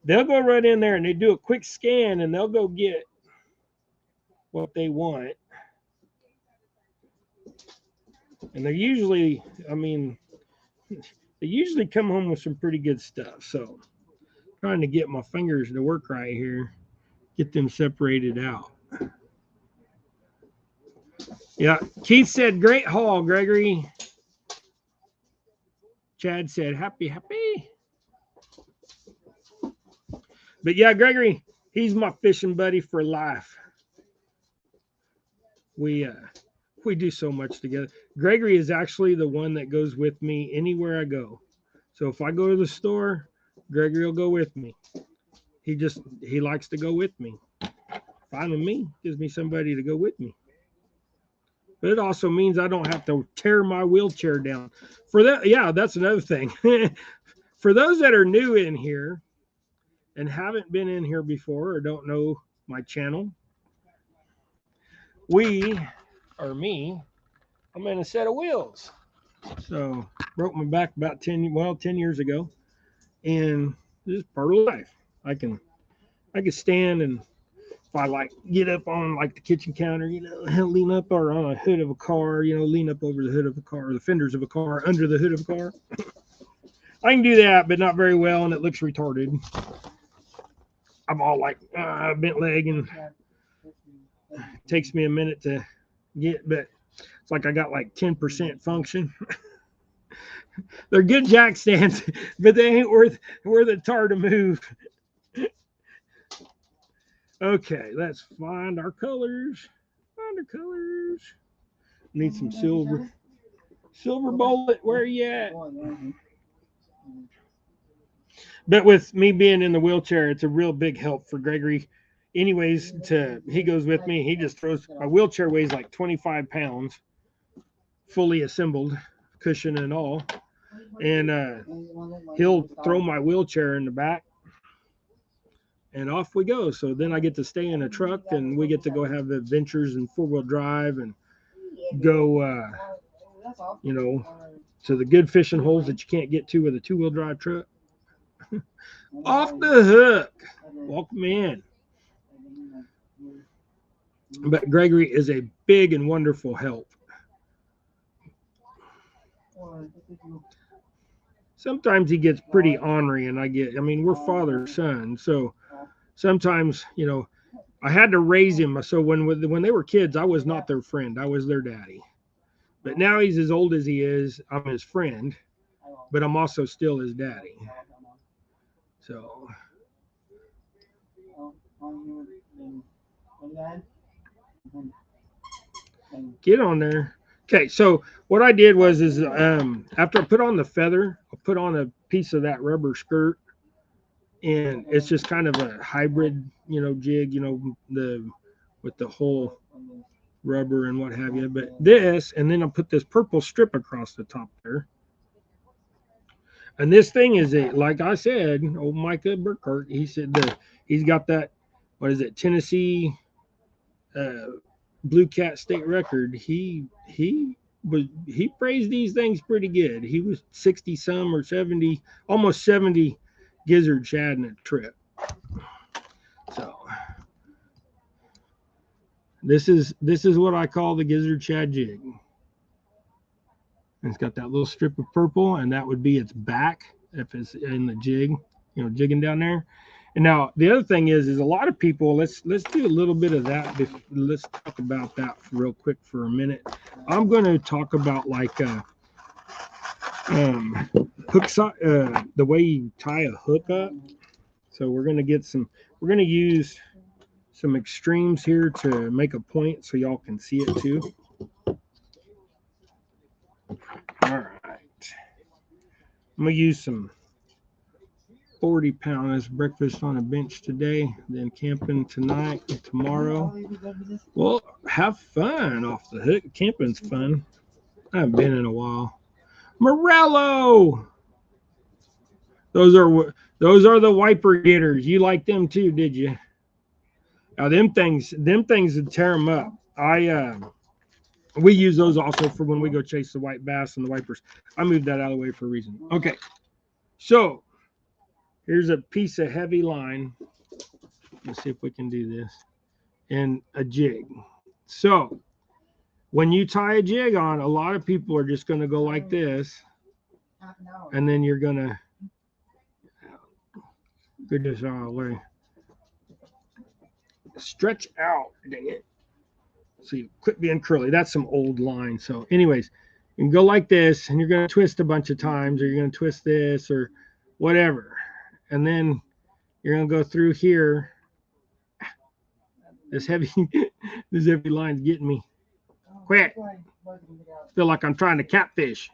they'll go right in there and they do a quick scan and they'll go get what they want. And they're usually, I mean, they usually come home with some pretty good stuff. So trying to get my fingers to work right here, get them separated out. Yeah, Keith said, great haul, Gregory. Chad said, happy. But yeah, Gregory, he's my fishing buddy for life. We do so much together. Gregory is actually the one that goes with me anywhere I go. So if I go to the store, Gregory will go with me. He likes to go with me. Finding me gives me somebody to go with me. But it also means I don't have to tear my wheelchair down. For that, yeah, that's another thing. For those that are new in here and haven't been in here before or don't know my channel, I'm in a set of wheels. So broke my back about 10 years ago. And this is part of life. I can stand, and if I like get up on like the kitchen counter, you know, lean up, or on a hood of a car, you know, lean up over the hood of a car, or the fenders of a car, under the hood of a car. I can do that, but not very well, and it looks retarded. I'm all like bent leg, and it takes me a minute to get, but it's like I got like 10% function. They're good jack stands, but they ain't worth the tar to move. Okay, let's find our colors. Need some silver. Silver bullet, where are you at? But with me being in the wheelchair, it's a real big help for Gregory. Anyways, he goes with me. He just throws, my wheelchair weighs like 25 pounds, fully assembled, cushion and all. And he'll throw my wheelchair in the back, and off we go. So then I get to stay in a truck, and we get to go have adventures in 4-wheel drive and go, you know, to the good fishing holes that you can't get to with a 2-wheel drive truck. Off the hook. Welcome in. But Gregory is a big and wonderful help. Sometimes he gets pretty ornery, and I mean, we're father son, so sometimes, you know, I had to raise him. So when they were kids, I was not their friend. I was their daddy. But now he's as old as he is. I'm his friend, but I'm also still his daddy. So get on there. Okay, so what I did was after I put on the feather, I put on a piece of that rubber skirt, and it's just kind of a hybrid, you know, jig, you know, with the whole rubber and what have you. But this, and then I'll put this purple strip across the top there. And this thing is like I said, old Micah Burkhart, he said he's got that, what is it, Tennessee uh, Blue Cat state record. He praised these things pretty good. He was 60 some or 70, almost 70 gizzard shad in a trip. So this is what I call the gizzard shad jig. And it's got that little strip of purple, and that would be its back if it's in the jig, jigging down there. And now the other thing is a lot of people. Let's do a little bit of that. Let's talk about that real quick for a minute. I'm going to talk about like hook the way you tie a hook up. So we're going to get some. We're going to use some extremes here to make a point so y'all can see it too. All right. I'm going to use some 40-pound as breakfast on a bench today, then camping tonight and tomorrow. Well, have fun off the hook. Camping's fun. I haven't been in a while. Morello! Those are the wiper getters. You like them too, did you? Now them things would tear them up. We use those also for when we go chase the white bass and the wipers. I moved that out of the way for a reason. Okay, so here's a piece of heavy line. Let's see if we can do this. And a jig. So when you tie a jig on, a lot of people are just going to go like this. And then you're going to get this out of the way. Stretch out, dang it. So you quit being curly. That's some old line. So anyways, you can go like this, and you're going to twist a bunch of times, or you're going to twist this or whatever. And then you're going to go through here. This heavy line's getting me. Quit. Feel like I'm trying to catfish.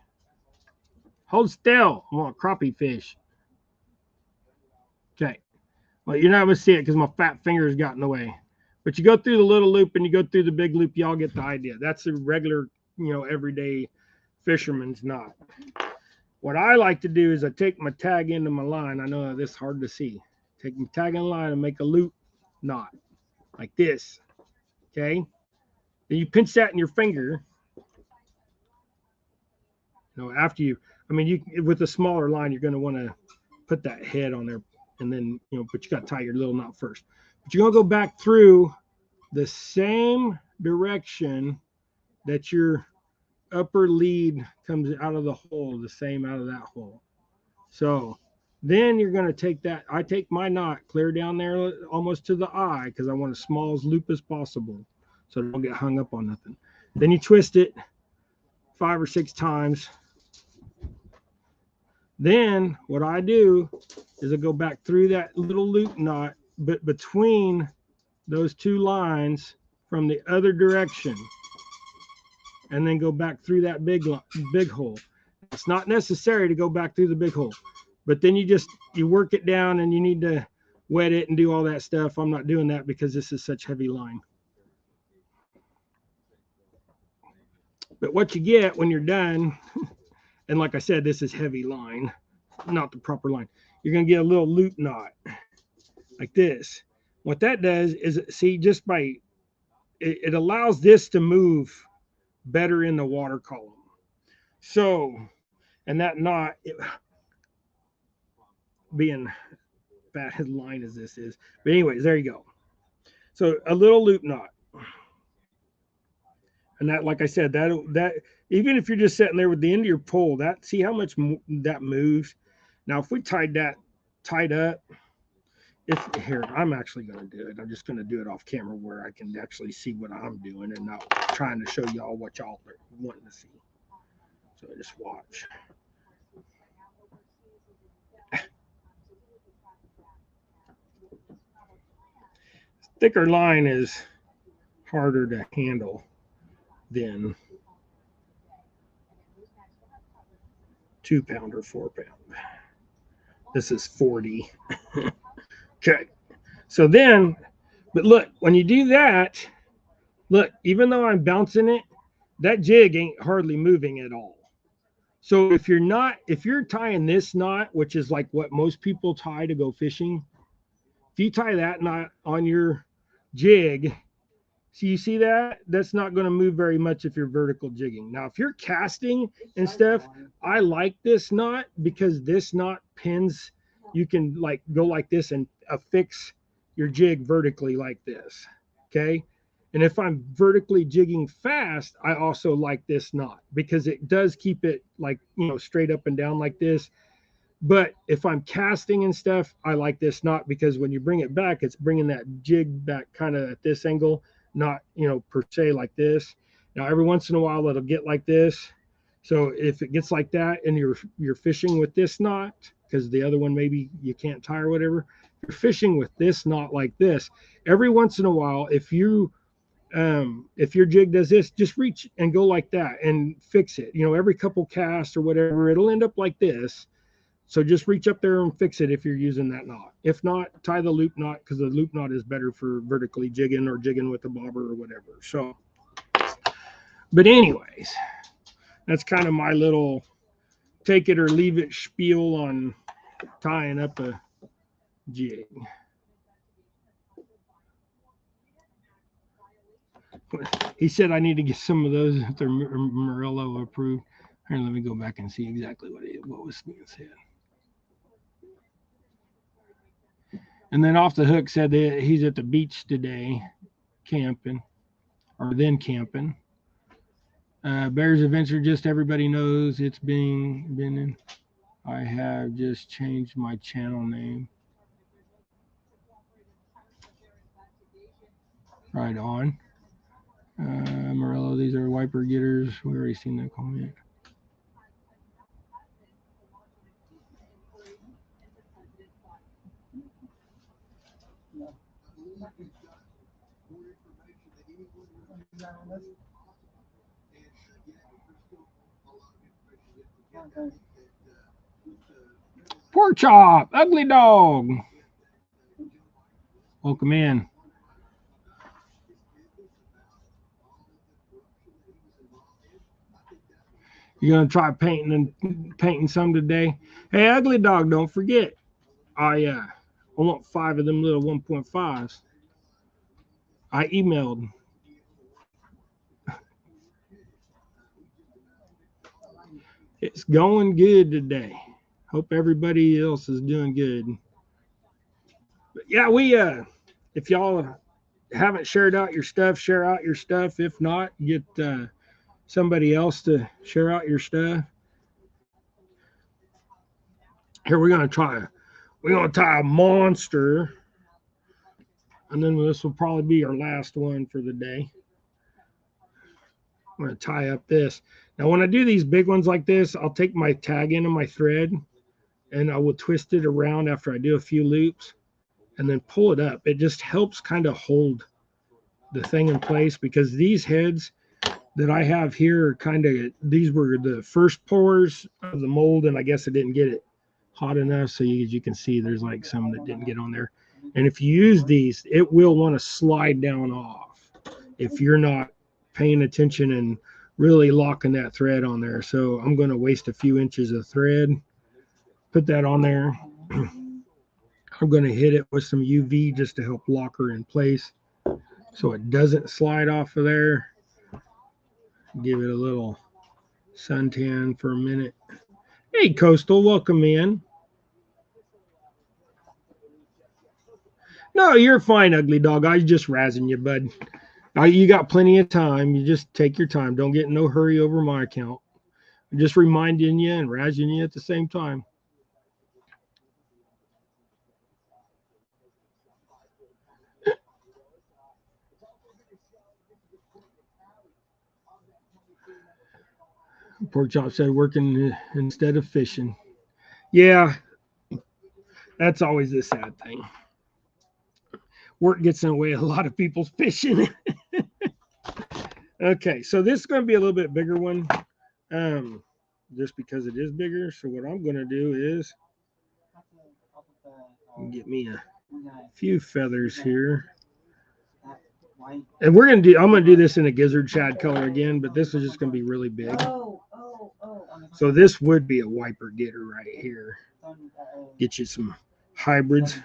Hold still. I want a crappie fish. Okay. Well, you're not going to see it because my fat fingers got in the way. But you go through the little loop and you go through the big loop. Y'all get the idea. That's the regular, everyday fisherman's knot. What I like to do is I take my tag into my line. I know this is hard to see. Take my tag in the line and make a loop knot like this. Okay. Then you pinch that in your finger. After you with a smaller line, you're going to want to put that head on there, and then, but you got to tie your little knot first. But you're going to go back through the same direction that your upper lead comes out of the hole, the same out of that hole. So then you're going to take that. I take my knot clear down there almost to the eye because I want as small as loop as possible so it don't get hung up on nothing. Then you twist it 5 or 6 times. Then what I do is I go back through that little loop knot, but between those 2 lines from the other direction, and then go back through that big hole. It's not necessary to go back through the big hole, but then you work it down, and you need to wet it and do all that stuff. I'm not doing that because this is such heavy line. But what you get when you're done, and like I said, this is heavy line, not the proper line. You're going to get a little loop knot like this. What that does is, see, just by it allows this to move better in the water column. So, and that knot, being bad line as this is, but anyways, there you go. So a little loop knot. And that, like I said, that even if you're just sitting there with the end of your pole, see how much that moves. Now, if we tied up, here, I'm actually going to do it. I'm just going to do it off camera where I can actually see what I'm doing and not trying to show y'all what y'all are wanting to see. So just watch. Thicker line is harder to handle than 2-pound or 4-pound. This is 40. Okay. So then, but look, when you do that, look, even though I'm bouncing it, that jig ain't hardly moving at all. So if you're tying this knot, which is like what most people tie to go fishing, if you tie that knot on your jig, so you see that? That's not going to move very much if you're vertical jigging. Now, if you're casting and stuff, I like this knot because this knot pins. You can like go like this and affix your jig vertically like this. Okay. And if I'm vertically jigging fast, I also like this knot because it does keep it like, straight up and down like this. But if I'm casting and stuff, I like this knot because when you bring it back, it's bringing that jig back kind of at this angle, not, per se like this. Now, every once in a while, it'll get like this. So if it gets like that and you're fishing with this knot, because the other one maybe you can't tie or whatever, you're fishing with this knot like this. Every once in a while, if your jig does this, just reach and go like that and fix it. Every couple casts or whatever, it'll end up like this. So just reach up there and fix it if you're using that knot. If not, tie the loop knot because the loop knot is better for vertically jigging or jigging with a bobber or whatever. So, but anyways, that's kind of my little take it or leave it spiel on tying up a jig. He said I need to get some of those if they're Morello approved. Here, let me go back and see exactly what was being said. And then Off the Hook said that he's at the beach today, camping, or then camping. Bears Adventure, just everybody knows it's been in. I have just changed my channel name. Right on. Morello, these are wiper getters. We already seen that comment. Pork chop, ugly dog. Welcome in. You're gonna try painting some today. Hey, ugly dog, don't forget. I want 5 of them little 1.5s. I emailed. It's going good today. Hope everybody else is doing good. But yeah, we if y'all haven't shared out your stuff, share out your stuff. If not, get somebody else to share out your stuff. Here we're gonna tie a monster, and then this will probably be our last one for the day. I'm gonna tie up this. Now, when I do these big ones like this, I'll take my tag end of my thread, and I will twist it around after I do a few loops, and then pull it up. It just helps kind of hold the thing in place because these heads that I have here are these were the first pours of the mold, and I guess I didn't get it hot enough. So as you can see, there's like some that didn't get on there. And if you use these, it will want to slide down off if you're not paying attention and really locking that thread on there. So I'm going to waste a few inches of thread, put that on there. I'm going to hit it with some UV just to help lock her in place so it doesn't slide off of there. Give it a little suntan for a minute. Hey, Coastal, welcome in. No, you're fine, ugly dog. I was just razzing you, bud. You got plenty of time. You just take your time. Don't get in no hurry over my account. I'm just reminding you and razzing you at the same time. Pork chop said working instead of fishing. Yeah, that's always the sad thing. Work gets in the way of a lot of people's fishing. Okay, so this is going to be a little bit bigger one, just because it is bigger. So what I'm going to do is get me a few feathers here. And I'm going to do this in a gizzard shad color again, but this is just going to be really big. So this would be a wiper getter right here. Get you some hybrids.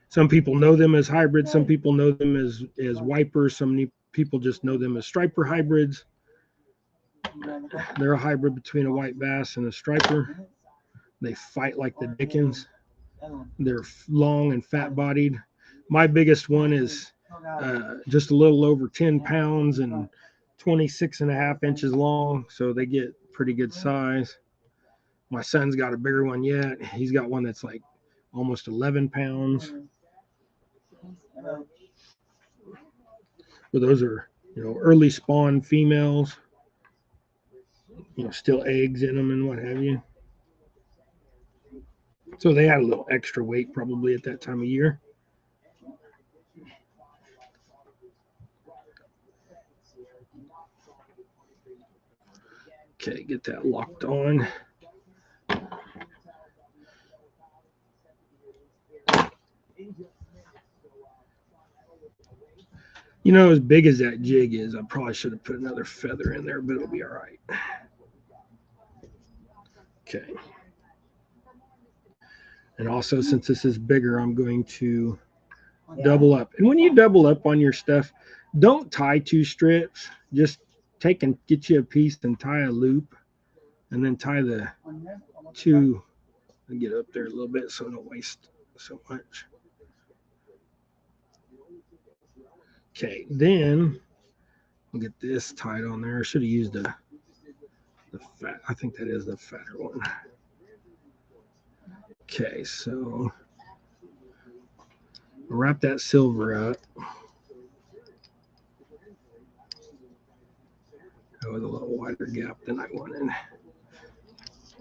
Some people know them as hybrids. Some people know them as wipers. Some people just know them as striper hybrids. They're a hybrid between a white bass and a striper. They fight like the Dickens. They're long and fat bodied. My biggest one is just a little over 10 pounds and 26 and a half inches long. So they get pretty good size. My son's got a bigger one yet. He's got one that's like almost 11 pounds. But those are, early spawn females, still eggs in them and what have you. So they had a little extra weight probably at that time of year. Okay, get that locked on. As big as that jig is, I probably should have put another feather in there, but it'll be all right. Okay. And also, since this is bigger, I'm going to double up. And when you double up on your stuff, don't tie 2 strips. Just take and get you a piece and tie a loop, and then tie the 2 and get up there a little bit so I don't waste so much. Okay, then I'll get this tied on there. I should have used the fat. I think that is the fatter one. Okay, so wrap that silver up. That was a little wider gap than I wanted.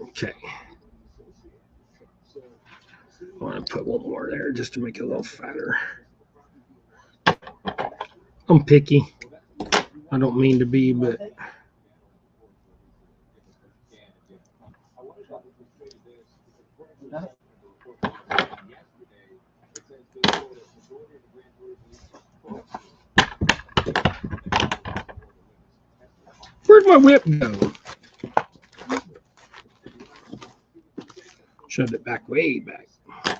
Okay. I want to put one more there just to make it a little fatter. I'm picky. I don't mean to be, but where'd my whip go? Shoved it back, way back. I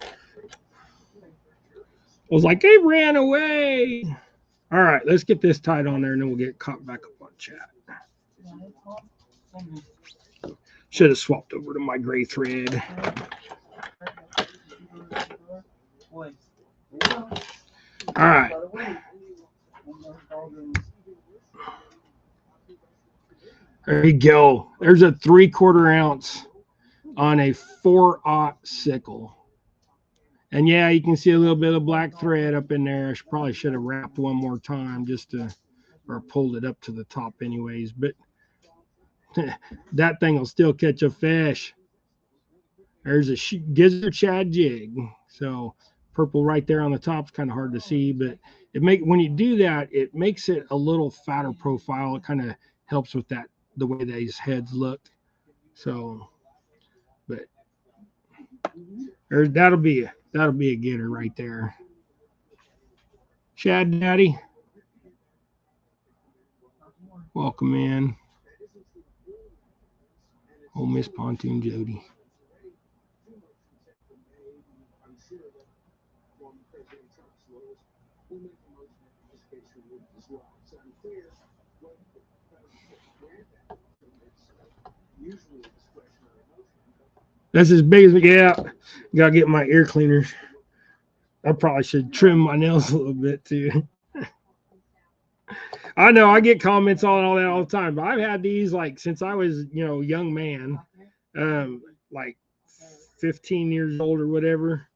was like, they ran away. All right, let's get this tied on there, and then we'll get caught back up on chat. Should have swapped over to my gray thread. All right. There you go. There's a 3/4 ounce on a 4/0 sickle. And yeah, you can see a little bit of black thread up in there. I probably should have wrapped one more time or pulled it up to the top anyways. But that thing will still catch a fish. There's a gizzard shad jig. So purple right there on the top is kind of hard to see, but when you do that, it makes it a little fatter profile. It kind of helps with the way these heads look. So, but that'll be a getter right there. Shad Daddy, welcome in. Oh, Miss Pontoon Jody. That's as big as gotta get my ear cleaners. I probably should trim my nails a little bit too. I know I get comments on all that all the time, but I've had these like since I was, a young man, like 15 years old or whatever.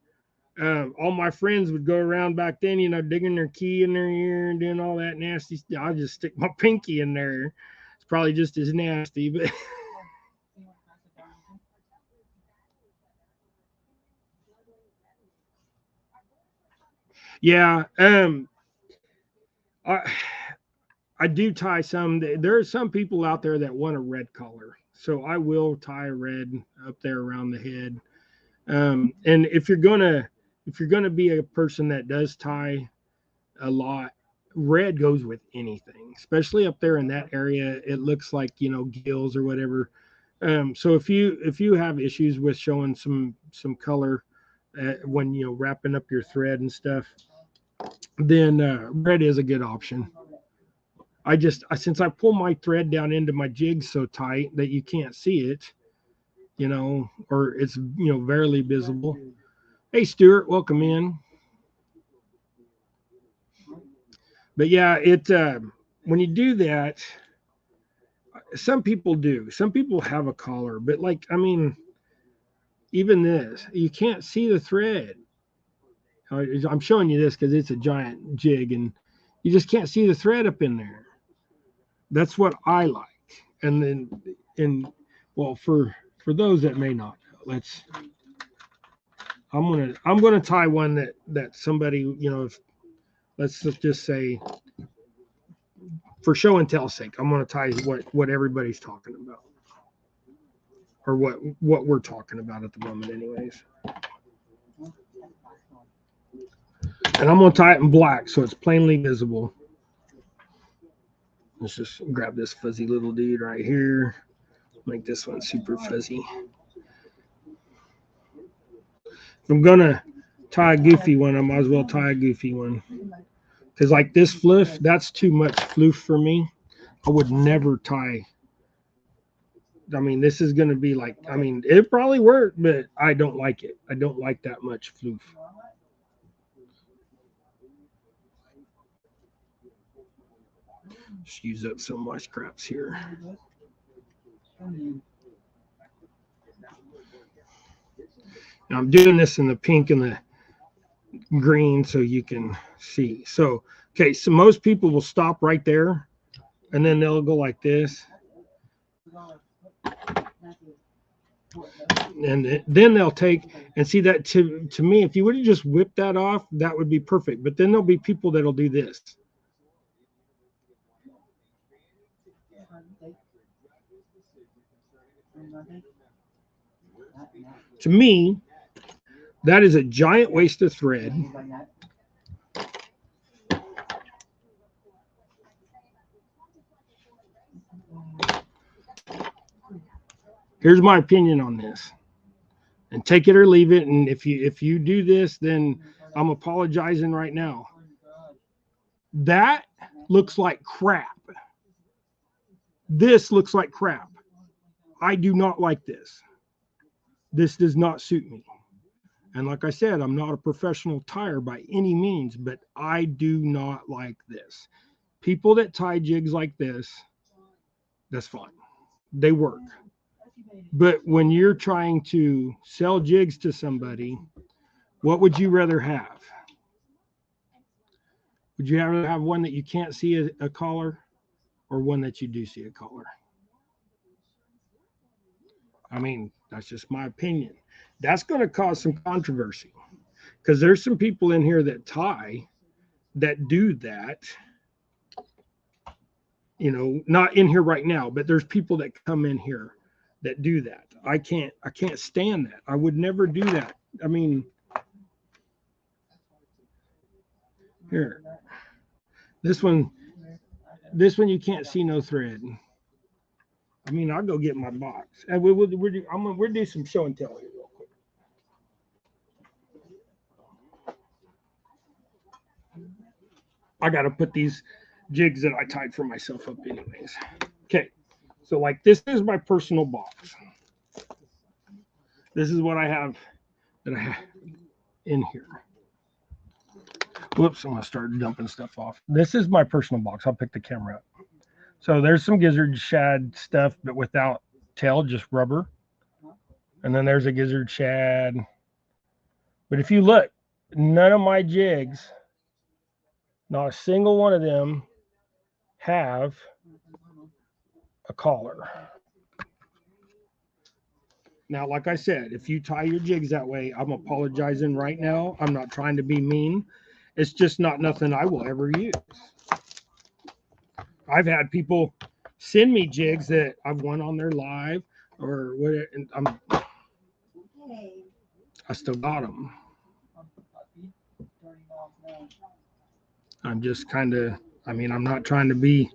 All my friends would go around back then, digging their key in their ear and doing all that nasty stuff. I'll just stick my pinky in there. It's probably just as nasty, but yeah. I do tie some. There are some people out there that want a red collar, so I will tie a red up there around the head. And if you're gonna be a person that does tie a lot, red goes with anything, especially up there in that area. It looks like, gills or whatever. So if you have issues with showing some color when wrapping up your thread and stuff, then red is a good option. Since I pull my thread down into my jig so tight that you can't see it, or it's barely visible. Hey Stuart, welcome in. But yeah, it when you do that, some people do. Some people have a collar, but like even this, you can't see the thread. I'm showing you this because it's a giant jig, and you just can't see the thread up in there. That's what I like. And then, well, for those that may not know, I'm gonna tie one that somebody, if let's just say for show and tell sake, I'm gonna tie what everybody's talking about, or what we're talking about at the moment, anyways. And I'm gonna tie it in black so it's plainly visible. Let's just grab this fuzzy little dude right here. Make this one super fuzzy. If I'm gonna tie a goofy one, I might as well tie a goofy one. Because like this floof, that's too much floof for me. I would never tie. This is gonna be like, it probably worked, but I don't like it. I don't like that much floof. Just use up some of my scraps here. Now I'm doing this in the pink and the green so you can see. So, okay, so most people will stop right there and then they'll go like this. And then they'll take and see that to me, if you would have just whipped that off, that would be perfect. But then there'll be people that'll do this. To me, that is a giant waste of thread. Here's my opinion on this. And take it or leave it. And if you do this, then I'm apologizing right now. That looks like crap. This looks like crap. I do not like this. This does not suit me. And like I said, I'm not a professional tyer by any means, but I do not like this. People that tie jigs like this, that's fine. They work. But when you're trying to sell jigs to somebody, what would you rather have? Would you rather have one that you can't see a collar, or one that you do see a collar? That's just my opinion. That's going to cause some controversy because there's some people in here that tie that do that. Not in here right now, but there's people that come in here that do that. I can't stand that. I would never do that. Here, this one you can't see no thread. I'll go get my box, and we'll do some show and tell here real quick. I got to put these jigs that I tied for myself up anyways. Okay, so like this is my personal box. This is what I have that I have in here. Whoops, I'm gonna start dumping stuff off. This is my personal box. I'll pick the camera up. So there's some gizzard shad stuff, but without tail, just rubber. And then there's a gizzard shad. But if you look, none of my jigs, not a single one of them, have a collar. Now, like I said, if you tie your jigs that way, I'm apologizing right now. I'm not trying to be mean. It's just not nothing I will ever use. I've had people send me jigs that I've won on their live or whatever, and I still got them. I'm just kind of, I mean, I'm not trying to be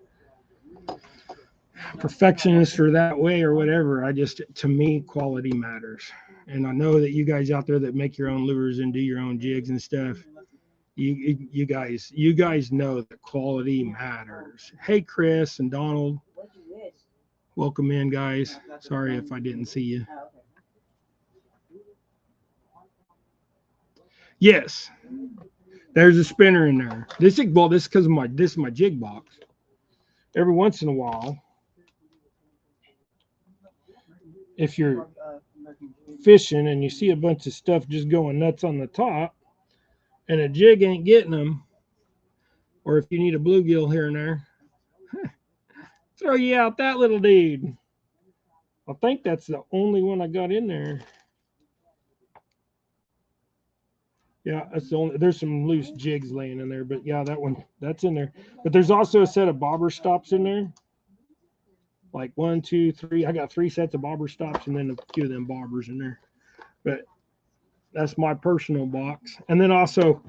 perfectionist or that way or whatever. I just, to me, quality matters. And I know that you guys out there that make your own lures and do your own jigs and stuff, you guys know that quality matters. Hey, Chris and Donald, welcome in, guys. Sorry if I didn't see you. Yes, there's a spinner in there. This is because of my jig box. Every once in a while, if you're fishing and you see a bunch of stuff just going nuts on the top, and a jig ain't getting them, or if you need a bluegill here and there, throw you out that little dude. I think that's the only one I got in there. Yeah, that's the only. There's some loose jigs laying in there, but yeah, that's in there. But there's also a set of bobber stops in there. Like 1, 2, 3. I got 3 sets of bobber stops and then a few of them bobbers in there. But that's my personal box. And then also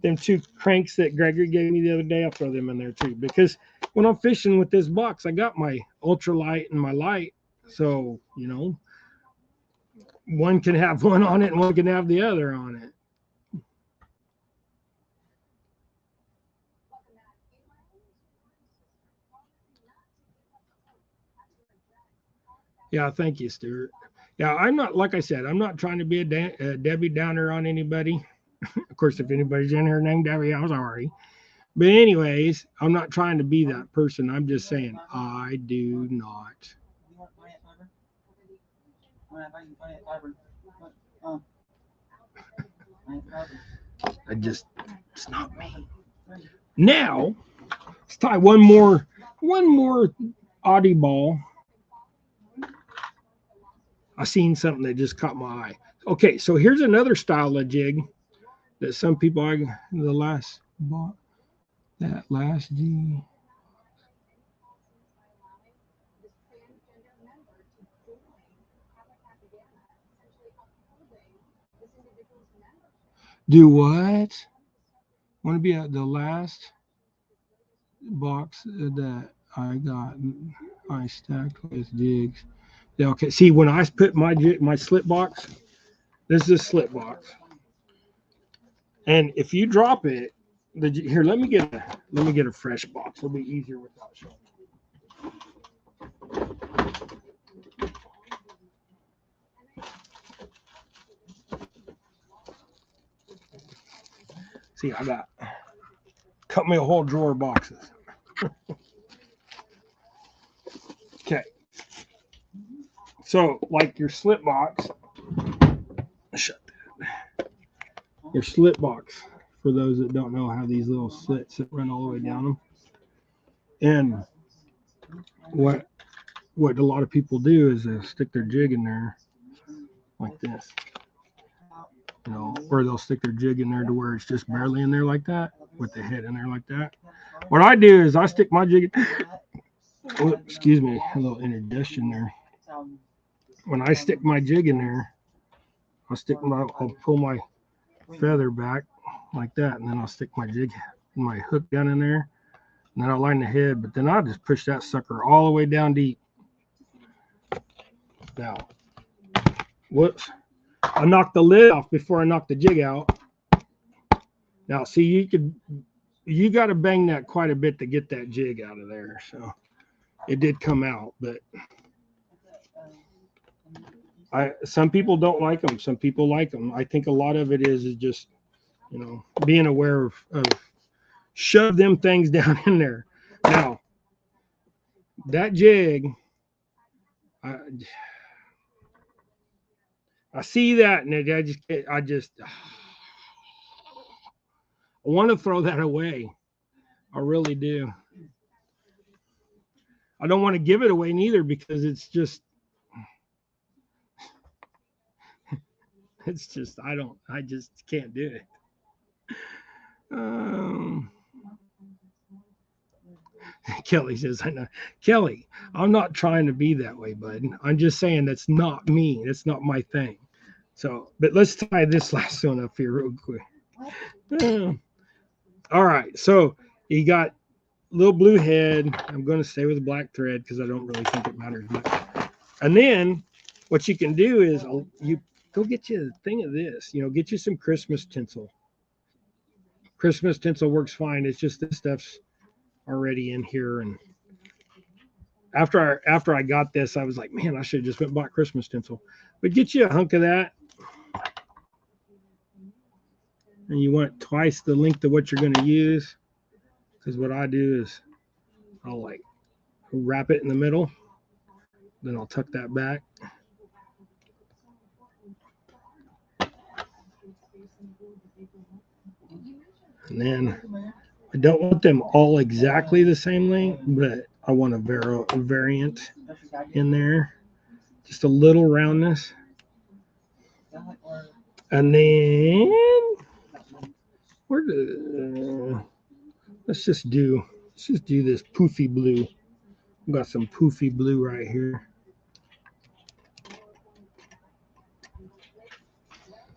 them 2 cranks that Gregory gave me the other day, I'll throw them in there too. Because when I'm fishing with this box, I got my ultralight and my light. So, one can have one on it and one can have the other on it. Yeah, thank you, Stuart. Yeah, I'm not, like I said, I'm not trying to be a Debbie Downer on anybody. Of course, if anybody's in here named Debbie, I'm sorry. But anyways, I'm not trying to be that person. I'm just saying I do not. It's not me. Now, let's tie one more Audie ball. I seen something that just caught my eye. Okay, so here's another style of jig that some people the last bought that last G. Do what? Want to be at the last box that I stacked with jigs. Yeah, okay. See, when I put my slip box, this is a slip box, and if you drop it, here, let me get a fresh box. It'll be easier without showing. See, I cut me a whole drawer of boxes. Okay. So, like your slip box, shut that. Your slip box, for those that don't know, how these little slits that run all the way down them. And what a lot of people do is they stick their jig in there like this. Or they'll stick their jig in there to where it's just barely in there like that, with the head in there like that. What I do is I stick my jig. Oh, excuse me, a little indigestion there. When I stick my jig in there, I'll pull my feather back like that, and then I'll stick my hook down in there, and then I'll line the head, but then I'll just push that sucker all the way down deep. Now, whoops. I knocked the lid off before I knocked the jig out. Now, see, you got to bang that quite a bit to get that jig out of there. So it did come out, but some people don't like them. Some people like them. I think a lot of it is just, being aware of shove them things down in there. Now, that jig, I see that, and I want to throw that away. I really do. I don't want to give it away neither, because it's just I just can't do it. Kelly says, I know. Kelly, I'm not trying to be that way, bud. I'm just saying that's not me. That's not my thing. So, but let's tie this last one up here real quick. All right, so you got little blue head. I'm going to stay with black thread because I don't really think it matters much. And then what you can do is you go get you a thing of this. Get you some Christmas tinsel. Christmas tinsel works fine. It's just this stuff's already in here. And after I got this, I was like, man, I should have just went and bought Christmas tinsel. But get you a hunk of that, and you want twice the length of what you're going to use. Because what I do is I'll like wrap it in the middle, then I'll tuck that back. And then I don't want them all exactly the same length, but I want a variant in there. Just a little roundness. And then let's just do this poofy blue. I've got some poofy blue right here.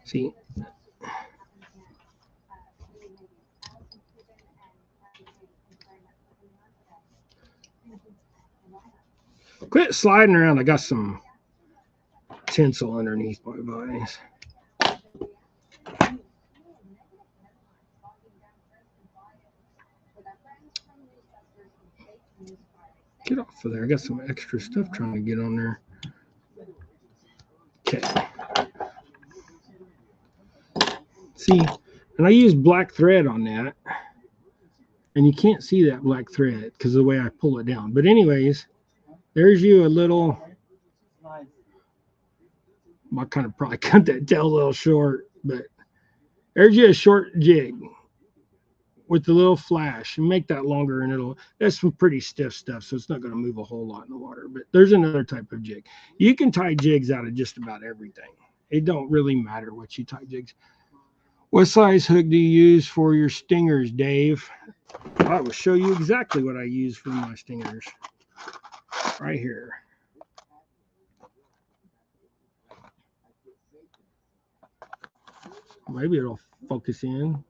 See, quit sliding around. I got some tinsel underneath my vines. Get off of there. I got some extra stuff trying to get on there. Okay. See, and I use black thread on that. And you can't see that black thread because of the way I pull it down. But anyways, there's you a little. I kind of probably cut that tail a little short, but there's you a short jig with the little flash, and make that longer, and that's some pretty stiff stuff, so it's not going to move a whole lot in the water. But there's another type of jig. You can tie jigs out of just about everything. It don't really matter what you tie jigs. What size hook do you use for your stingers, Dave? I will show you exactly what I use for my stingers. Right here. Maybe it'll focus in.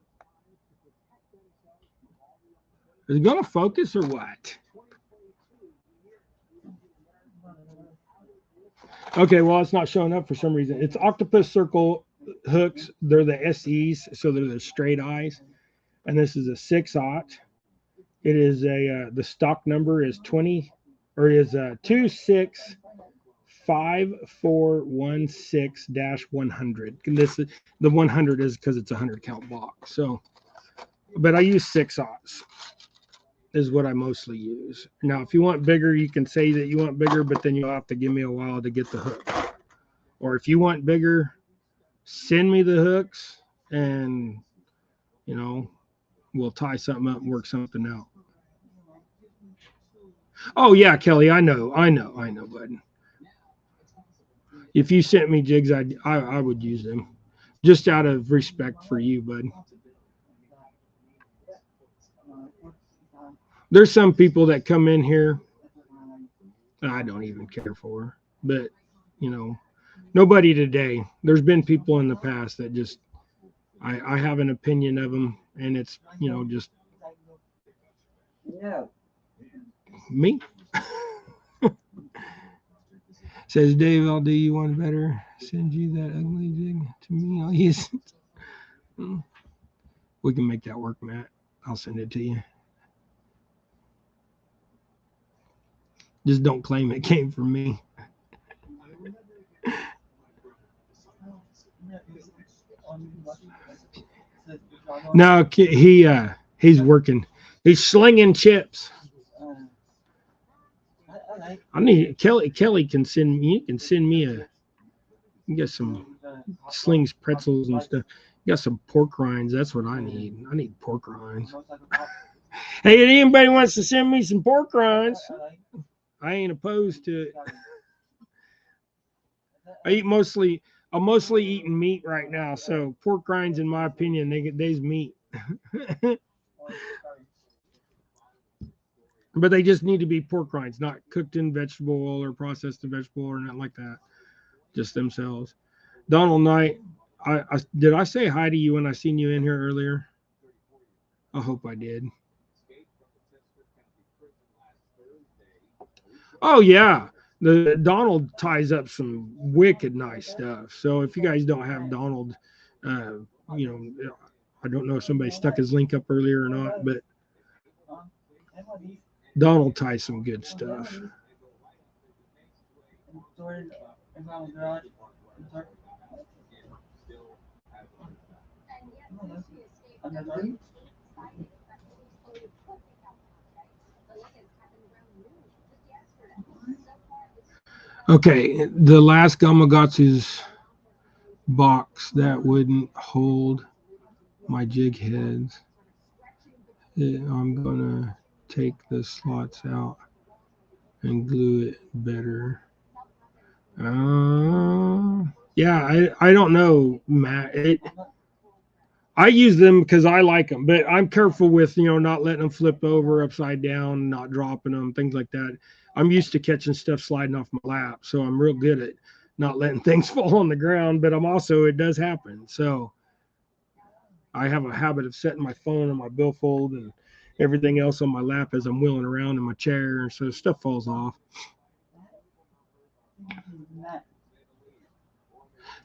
Is it going to focus or what? Okay, well, it's not showing up for some reason. It's octopus circle hooks. They're the SEs, so they're the straight eyes. And this is a 6/0. It is the stock number is 2654116-100. This is the 100 is because it's a 100 count box. So, but I use 6/0 is what I mostly use. Now, if you want bigger, you can say that you want bigger, but then you'll have to give me a while to get the hook. Or if you want bigger, send me the hooks, and we'll tie something up and work something out. Oh yeah, Kelly, I know, bud. If you sent me jigs, I would use them, just out of respect for you, bud. There's some people that come in here I don't even care for, but nobody today. There's been people in the past that just I have an opinion of them, and it's just me. Says Dave, I'll do you one better. Send you that ugly jig to me. I'll use it. We can make that work, Matt. I'll send it to you. Just don't claim it came from me. No, he's working. He's slinging chips. I need Kelly. Kelly can send me. You can send me You got some slings, pretzels, and stuff. You got some pork rinds. That's what I need. I need pork rinds. Hey, if anybody wants to send me some pork rinds, I ain't opposed to it. I'm mostly eating meat right now, so pork rinds, in my opinion, they's meat. But they just need to be pork rinds, not cooked in vegetable oil or processed in vegetable oil or nothing like that. Just themselves. Donald Knight, did I say hi to you when I seen you in here earlier? I hope I did. Oh yeah, the Donald ties up some wicked nice stuff. So if you guys don't have Donald, uh, you know, I don't know if somebody stuck his link up earlier or not, but Donald ties some good stuff. Okay, the last Gamakatsu's box that wouldn't hold my jig heads. I'm gonna take the slots out and glue it better. Yeah, I don't know, Matt. I use them because I like them, but I'm careful with not letting them flip over upside down, not dropping them, things like that. I'm used to catching stuff sliding off my lap, so I'm real good at not letting things fall on the ground. But I'm also it does happen, so I have a habit of setting my phone on my billfold and everything else on my lap as I'm wheeling around in my chair, and so stuff falls off.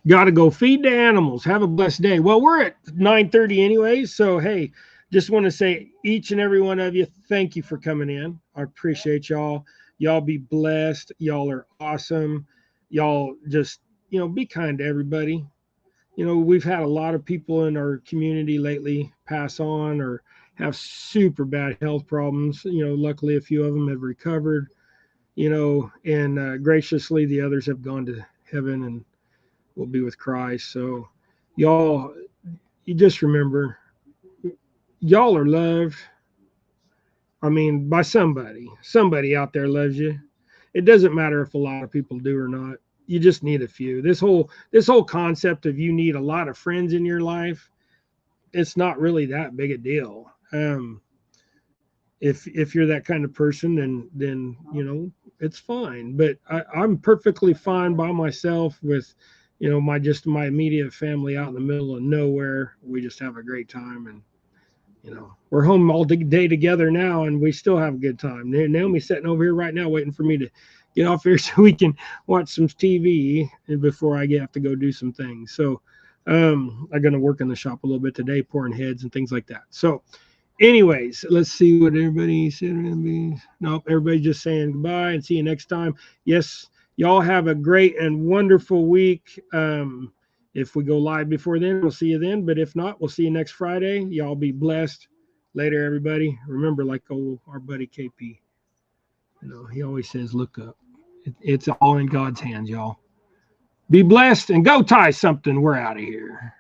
Got to go feed the animals. Have a blessed day. Well, we're at 9:30 anyways, so hey, just want to say each and every one of you, thank you for coming in. I appreciate y'all. Y'all be blessed. Y'all are awesome. Y'all just be kind to everybody. We've had a lot of people in our community lately pass on or have super bad health problems. Luckily a few of them have recovered. And graciously the others have gone to heaven and will be with Christ. So, y'all, you just remember, y'all are loved. I mean, by somebody. Somebody out there loves you. It doesn't matter if a lot of people do or not. You just need a few. This whole concept of you need a lot of friends in your life, it's not really that big a deal. If you're that kind of person, then it's fine. But I'm perfectly fine by myself with my immediate family out in the middle of nowhere. We just have a great time, and we're home all day together now, and we still have a good time. Naomi's sitting over here right now waiting for me to get off here so we can watch some TV before I have to go do some things. So I'm going to work in the shop a little bit today, pouring heads and things like that. So anyways, let's see what everybody said. Nope, everybody's just saying goodbye and see you next time. Yes, y'all have a great and wonderful week. If we go live before then, we'll see you then. But if not, we'll see you next Friday. Y'all be blessed. Later, everybody. Remember, like our buddy KP, he always says, look up. It's all in God's hands, y'all. Be blessed and go tie something. We're out of here.